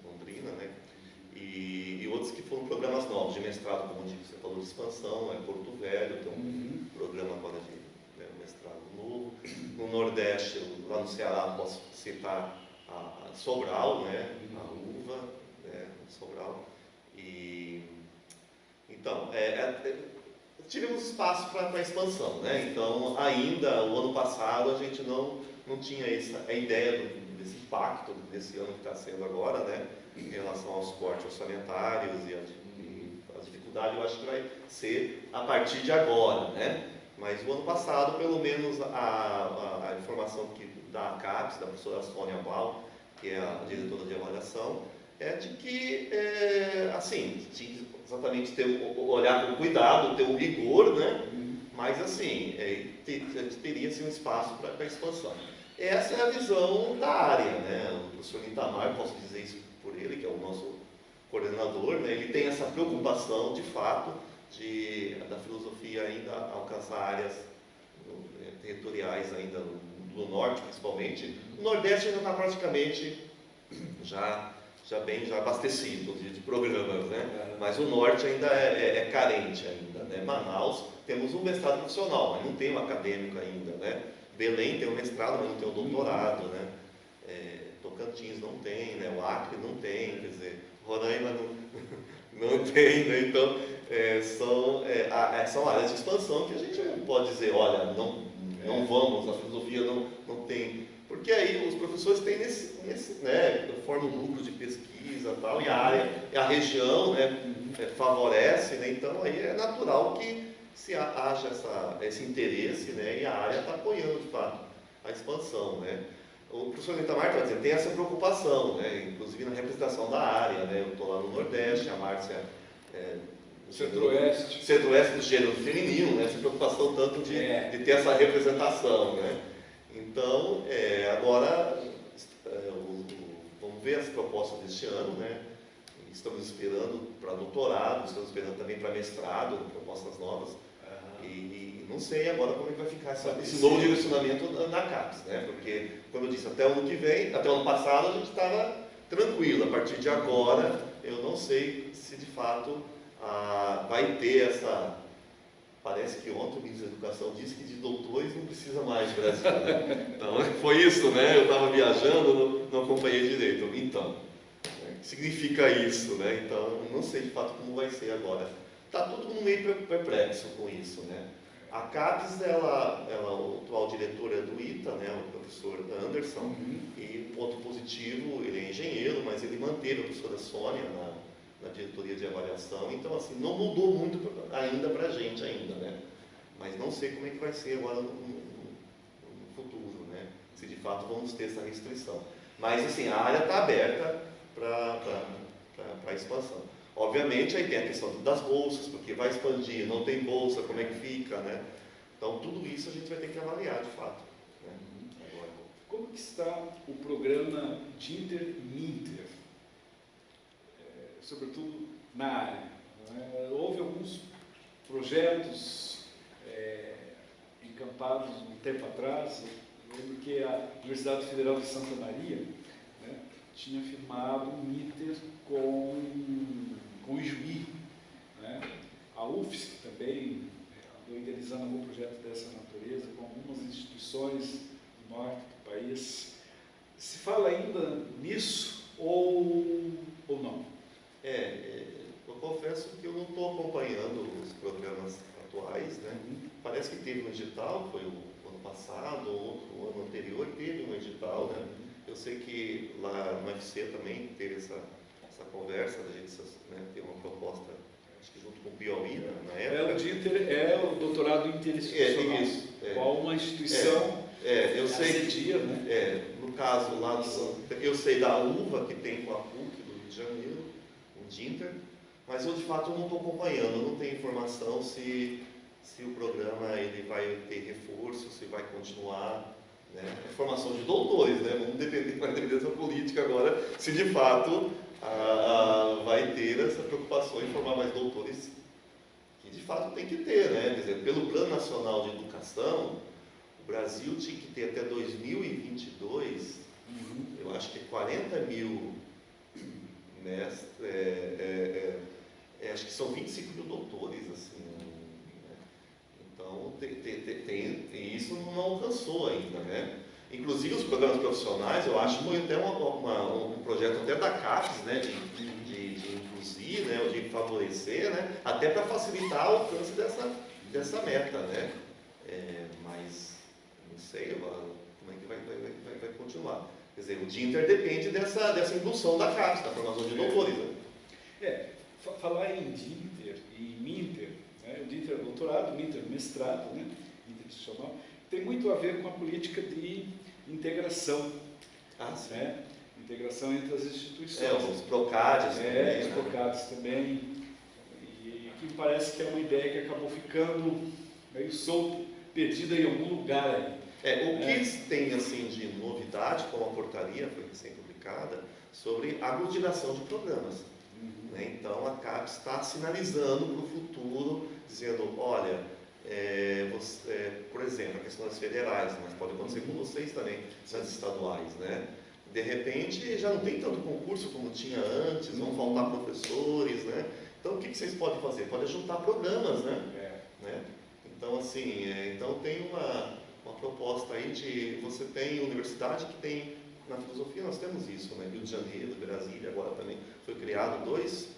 S2: Londrina, né, e outros que foram programas novos de mestrado, como você falou, de expansão, Porto Velho, tem um programa agora de mestrado novo. No Nordeste, lá no Ceará, posso citar a Sobral, né, a UVA, né, Sobral. Então, tivemos espaço para expansão, né? Então, ainda o ano passado a gente não tinha a ideia desse impacto desse ano que está sendo agora, né? Em relação aos cortes orçamentários e a dificuldade, eu acho que vai ser a partir de agora, né? Mas o ano passado, pelo menos a informação da CAPES, da professora Sônia Blau, que é a diretora de avaliação, é de que, assim, tinha que exatamente olhar com cuidado, ter um rigor, né? Mas, assim, teria assim, um espaço para expansão. Essa é a visão da área, né? O professor Itamar, posso dizer isso por ele, que é o nosso coordenador, né? Ele tem essa preocupação, de fato, da filosofia ainda alcançar áreas territoriais ainda do norte, principalmente. O Nordeste ainda está praticamente já bem abastecido de programas, né? Mas o Norte ainda é carente ainda, né? Manaus, temos um mestrado profissional, mas não tem um acadêmico ainda, né? Belém tem um mestrado, mas não tem um doutorado, né? Tocantins não tem, né? O Acre não tem, quer dizer, Roraima não tem, né? Então, são áreas de expansão que a gente não pode dizer, olha, não vamos, a filosofia não tem. Porque aí os professores têm né, formam um núcleo de pesquisa e tal, e a região, né, favorece, né, então aí é natural que haja esse interesse, né, e a área está apoiando, de fato, a expansão, né. O professor Itamar está dizendo, tem essa preocupação, né, inclusive na representação da área, né, eu estou lá no Nordeste, a Márcia Centro-Oeste do gênero feminino, né, essa preocupação tanto de ter essa representação, né. Então, agora, vamos ver as propostas deste ano, né? Estamos esperando para doutorado, estamos esperando também para mestrado, propostas novas. E não sei agora como é que vai ficar esse novo direcionamento na CAPES, né? Porque, como eu disse, até o ano que vem, até o ano passado, a gente estava tranquilo. A partir de agora, eu não sei se de fato vai ter essa... Parece que ontem o ministro da Educação disse que de doutores não precisa mais no Brasil, né? Então, foi isso, né? Eu estava viajando, não acompanhei direito. Então, o que significa isso, né? Então, não sei de fato como vai ser agora. Está todo mundo meio perplexo com isso, né? A CAPES, o atual diretor é do ITA, né? O professor Anderson, e ponto positivo, ele é engenheiro, mas ele manteve a professora Sônia na diretoria de avaliação, então assim, não mudou muito ainda para a gente ainda, né? Mas não sei como é que vai ser agora no futuro, né? Se de fato vamos ter essa restrição. Mas assim, a área está aberta para a expansão. Obviamente aí tem a questão das bolsas, porque vai expandir, não tem bolsa, como é que fica, né? Então tudo isso a gente vai ter que avaliar de fato, né? Agora.
S1: Como que está o programa Dinter-Minter? Sobretudo na área. Houve alguns projetos encampados um tempo atrás. Eu lembro que a Universidade Federal de Santa Maria, né, tinha firmado um MITER com o Ijuí, né? A UFSC também andou idealizando algum projeto dessa natureza com algumas instituições do norte do país. Se fala ainda nisso ou não?
S2: Eu confesso que eu não estou acompanhando os programas atuais, né? Parece que teve um edital, foi o ano passado, ou o ano anterior teve um edital, né? Eu sei que lá no UFC também teve essa conversa, da gente, né, ter uma proposta, acho que junto com o Piauí, né, na época.
S1: O Dinter é o doutorado doutorado interinstitucional.
S2: Isso.
S1: Qual uma instituição
S2: eu sei
S1: assedia, né?
S2: no caso lá eu sei da UVA, que tem com a PUC do Rio de Janeiro, o DINTER, mas eu de fato não estou acompanhando, eu não tenho informação se o programa ele vai ter reforço, se vai continuar, né? É formação de doutores, né? Vamos vai depender da política agora, se de fato vai ter essa preocupação em formar mais doutores, que de fato tem que ter, né? Quer dizer, pelo Plano Nacional de Educação, o Brasil tinha que ter até 2022, eu acho que 40 mil mestres, acho que são 25 mil doutores, assim, né? Então, isso não alcançou ainda, né? Inclusive, os programas profissionais, eu acho que até um projeto até da CAPES, né, de incluir, né, ou de favorecer, né, até para facilitar o alcance dessa meta, né? Mas, não sei como é que vai continuar. Quer dizer, o DINTER depende dessa indução da CAPES, da formação de doutores, né?
S1: Falar em DINTER e MINTER, né? O DINTER é doutorado, o MINTER é mestrado, né? Interinstitucional, tem muito a ver com a política de integração.
S2: Sim.
S1: Né? Integração entre as instituições.
S2: Os PROCADs também.
S1: Os PROCADs também. E que me parece que é uma ideia que acabou ficando meio solta, perdida em algum lugar aí.
S2: O que tem assim, de novidade, como a portaria foi recém-publicada, sobre aglutinação de programas. Né? Então, a CAPES está sinalizando para o futuro, dizendo, olha, por exemplo, a questão das federais, mas pode acontecer com vocês também, nas estaduais, né? De repente, já não tem tanto concurso como tinha antes, vão faltar professores, né? Então, o que vocês podem fazer? Pode juntar programas, né? Então, assim, então tem uma proposta aí de... Você tem universidade que tem... Na filosofia nós temos isso, né? Rio de Janeiro, Brasília, agora também foi criado 2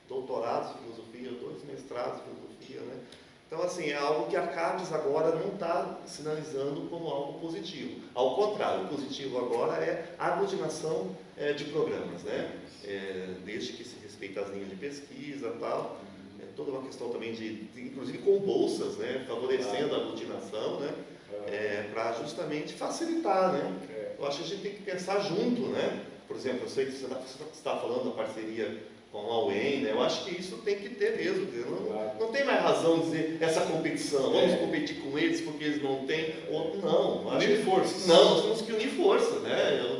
S2: doutorados de filosofia, 2 mestrados de filosofia, né? Então, assim, é algo que a CAPES agora não está sinalizando como algo positivo. Ao contrário, o positivo agora é a aglutinação de programas, né? Desde que se respeita as linhas de pesquisa e tal. Toda uma questão também inclusive com bolsas, né? Favorecendo a aglutinação, né? Para justamente facilitar, né? Eu acho que a gente tem que pensar junto, né? Por exemplo, eu sei que você está falando da parceria com a UEM, né? Eu acho que isso tem que ter mesmo. Não tem mais razão de dizer essa competição, vamos competir com eles porque eles não têm, ou não.
S1: Unir forças.
S2: Não, nós temos que unir forças, né? Eu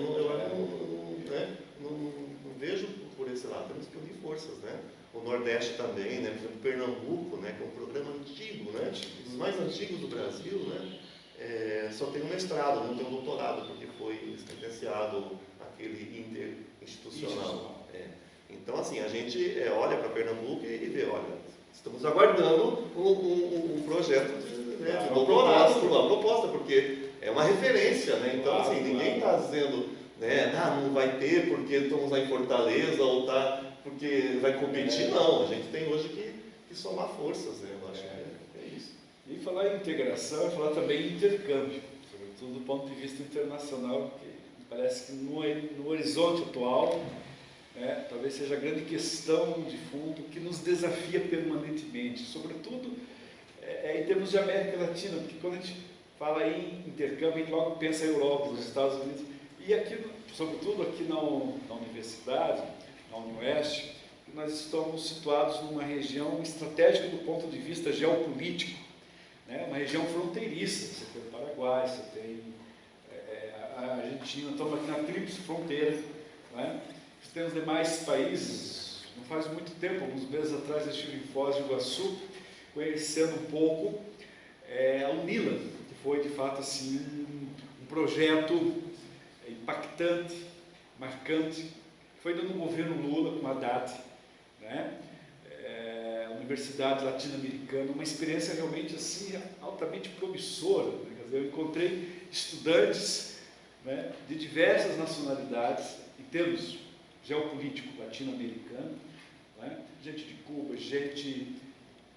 S2: não vejo por esse lado, temos que unir forças, né? O Nordeste também, né? Por exemplo, Pernambuco, né? Que é um programa antigo, né? Um dos mais antigos do Brasil, né? Só tem um mestrado, não tem um doutorado, porque foi sentenciado aquele interinstitucional. Então, assim, a gente olha para Pernambuco e vê, olha, estamos aguardando um projeto de doutorado, uma proposta, porque é uma referência, né? Então, assim, ninguém está dizendo, né, não vai ter porque estamos lá em Fortaleza ou porque vai competir, não. A gente tem hoje que somar forças, né? Eu acho que é isso.
S1: E falar em integração é falar também em intercâmbio, sobretudo do ponto de vista internacional, que parece que no horizonte atual, talvez seja a grande questão de fundo que nos desafia permanentemente, sobretudo em termos de América Latina, porque quando a gente fala em intercâmbio, a gente logo pensa em Europa, nos Estados Unidos, e aqui, sobretudo aqui na universidade, na UniOeste, nós estamos situados numa região estratégica do ponto de vista geopolítico, né? Uma região fronteiriça, você tem o Paraguai, você tem a Argentina, estamos aqui na tríplice fronteira, né? Você tem os demais países. Não faz muito tempo, alguns meses atrás, eu estive em Foz do Iguaçu, conhecendo um pouco a UNILA, que foi de fato assim, um projeto impactante, marcante, foi no governo Lula, com a Haddad, né? Universidade Latino-Americana, uma experiência realmente assim, altamente promissora, né? Quer dizer, eu encontrei estudantes, né, de diversas nacionalidades, em termos geopolítico latino-americano, né? Gente de Cuba, gente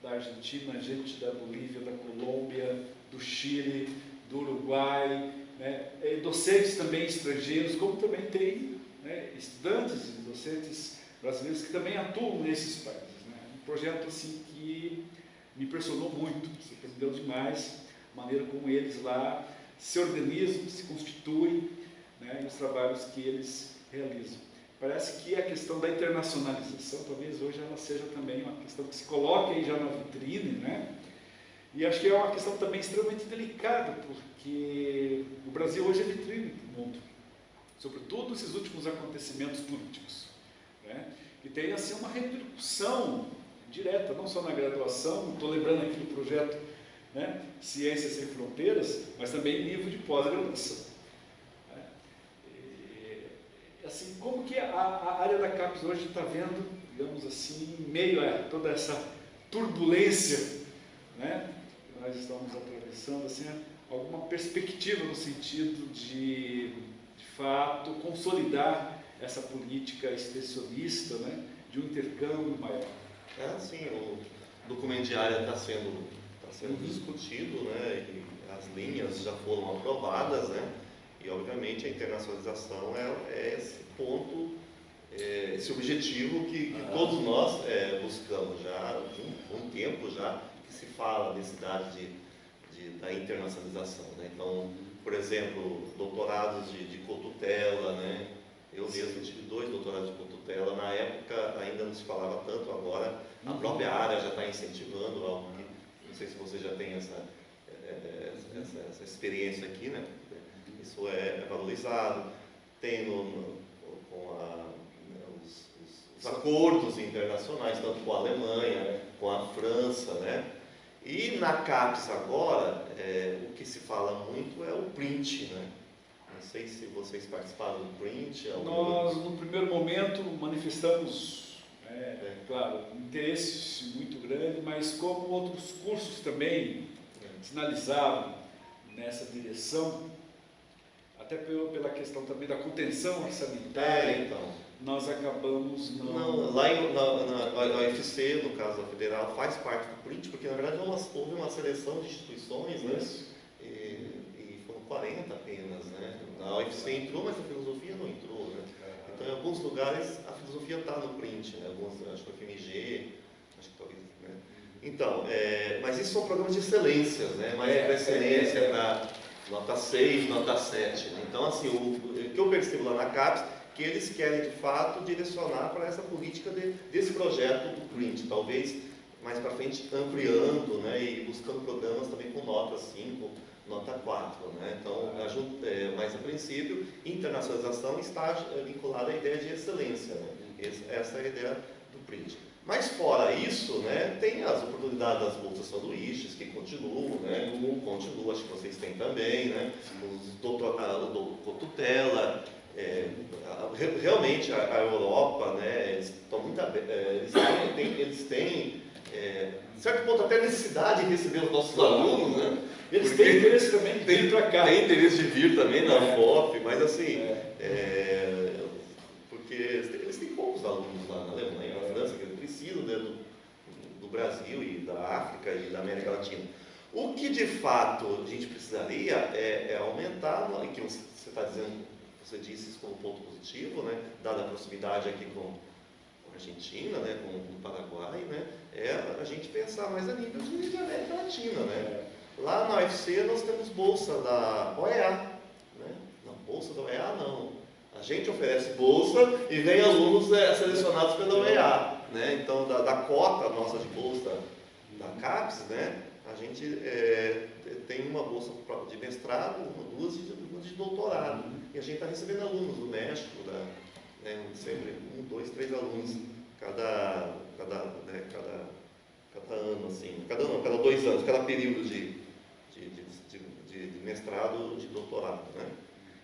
S1: da Argentina, gente da Bolívia, da Colômbia, do Chile, do Uruguai, né? Docentes também estrangeiros, como também tem, né, estudantes e docentes brasileiros que também atuam nesses países. Um projeto assim que me impressionou muito, surpreendeu demais a maneira como eles lá se organizam, se constituem, né, e os trabalhos que eles realizam. Parece que a questão da internacionalização, talvez hoje ela seja também uma questão que se coloca aí já na vitrine, né? E acho que é uma questão também extremamente delicada, porque o Brasil hoje é vitrine do mundo, sobretudo esses últimos acontecimentos políticos, né? Que tem assim uma repercussão direta, não só na graduação, estou lembrando aqui do projeto, né, Ciências Sem Fronteiras, mas também nível de pós-graduação. Assim, como que a área da CAPES hoje está vendo, digamos assim, em meio a toda essa turbulência, né, que nós estamos atravessando, assim, alguma perspectiva no sentido de fato, consolidar essa política extensionista, né, de um intercâmbio maior?
S2: Sim, o documento de área está sendo discutido, né, e as linhas já foram aprovadas, né, e obviamente a internacionalização é esse ponto, esse objetivo que todos nós buscamos já há um tempo já, que se fala da necessidade da internacionalização, né. Então, por exemplo, doutorados de cotutela, né, eu mesmo tive 2 doutorados de cotutela, na época ainda não se falava tanto, agora a própria área já está incentivando algo que, não sei se você já tem essa experiência aqui, né? Isso é valorizado, tem os acordos internacionais, tanto com a Alemanha, com a França, né? E na CAPES agora, o que se fala muito é o print, né? Não sei se vocês participaram do print.
S1: Nós, no primeiro momento, manifestamos, claro, um interesse muito grande, mas como outros cursos também sinalizavam nessa direção, até pela questão também da contenção orçamentária,
S2: então,
S1: nós acabamos
S2: não... Lá na UFC, no caso da Federal, faz parte do print, porque na verdade houve uma seleção de instituições, né? E foram 40 apenas, né? A UFC entrou, mas a filosofia não entrou, né? Então, em alguns lugares, a filosofia está no print, né? Alguns, acho que o FMG, acho que talvez, né? Então, mas isso são programas de excelência, né? Mais para excelência, para nota 6, nota 7. Né? Então, assim, o que eu percebo lá na CAPES, que eles querem, de fato, direcionar para essa política desse projeto do print, talvez mais para frente ampliando, né? E buscando programas também com nota 5, nota 4, né? Então, mas a princípio, internacionalização está vinculada à ideia de excelência, né? Essa é a ideia do print. Mas fora isso, né, tem as oportunidades das bolsas sanduíches, que continuam, né? Continua, acho que vocês têm também, né? O cotutela, realmente a Europa, né, eles estão muito abertos, eles têm certo ponto até necessidade de receber os nossos alunos, né?
S1: Eles têm interesse também de vir para cá.
S2: Tem interesse de vir também na FOP, mas assim, porque eles têm poucos alunos lá na Alemanha, na França, que eles precisam, né, do Brasil e da África e da América Latina. O que de fato a gente precisaria é aumentar, e que você está dizendo, você disse isso como ponto positivo, né, dada a proximidade aqui com a Argentina, né, com o Paraguai, né, a gente pensar mais a nível de América Latina, né. Lá na UFC nós temos bolsa da OEA, né? Não, bolsa da OEA não. A gente oferece bolsa e vem alunos selecionados pela OEA, né? Então, da cota nossa de bolsa da CAPES, né? A gente tem uma bolsa de mestrado, duas de doutorado. E a gente está recebendo alunos do México, sempre 1, 2, 3 alunos cada ano, assim, cada 2 anos, cada período de mestrado, de doutorado, né?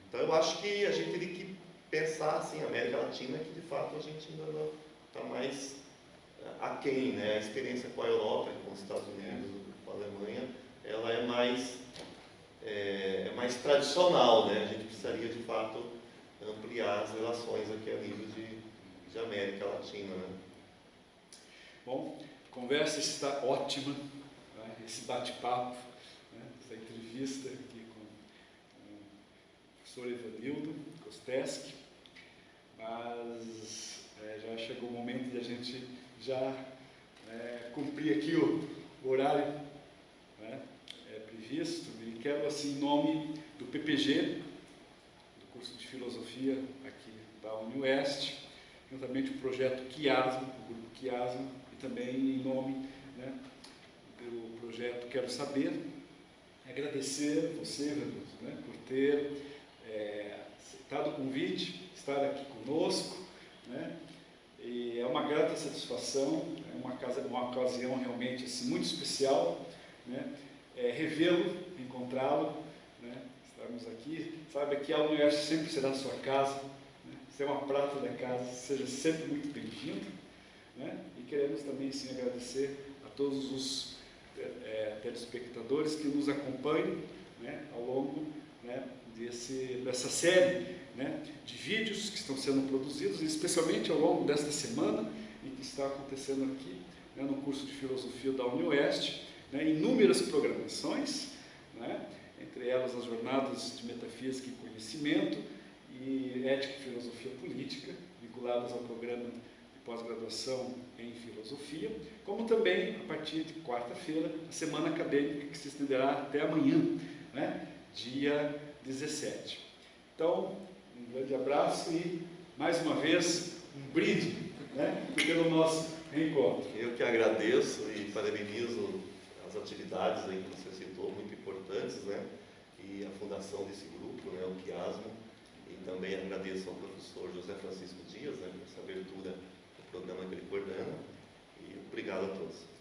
S2: Então eu acho que a gente teria que pensar assim, a América Latina, que de fato a gente ainda não está mais aquém, né? A experiência com a Europa, com os Estados Unidos, com a Alemanha, ela é mais tradicional, né? A gente precisaria de fato ampliar as relações aqui a nível de América Latina, né?
S1: Bom, a conversa está ótima, né? Esse bate-papo, né? Essa entrevista aqui com o professor Evanildo Kostesky, mas já chegou o momento de a gente já cumprir aqui o o horário, né, é previsto, e quero, assim, em nome do PPG, do curso de Filosofia aqui da UniOeste, juntamente com o projeto Quiasma, o grupo Quiasma, e também em nome, né, do projeto Quero Saber, agradecer você, Renato, né, por ter aceitado o convite, estar aqui conosco, né, e é uma grata satisfação, é uma ocasião realmente assim, muito especial, né, revê-lo, encontrá-lo, né, estarmos aqui. Saiba que a UniOeste sempre será a sua casa, né, você é uma prata da casa, seja sempre muito bem-vindo, né, e queremos também sim agradecer a todos os telespectadores que nos acompanham, né, ao longo, né, dessa série, né, de vídeos que estão sendo produzidos, especialmente ao longo desta semana, e que está acontecendo aqui, né, no curso de Filosofia da UniOeste, né, inúmeras programações, né, entre elas as jornadas de Metafísica e Conhecimento e Ética e Filosofia Política, vinculadas ao programa de pós-graduação em Filosofia, como também, a partir de quarta-feira, a semana acadêmica, que se estenderá até amanhã, né, dia 17. Então, um grande abraço e, mais uma vez, um brinde, né, pelo nosso reencontro.
S2: Eu que agradeço e parabenizo as atividades aí que você citou, muito importantes, né, e a fundação desse grupo, né, o Quiasma, e também agradeço ao professor José Francisco Dias, né, por essa abertura do programa que ele coordena, e obrigado a todos.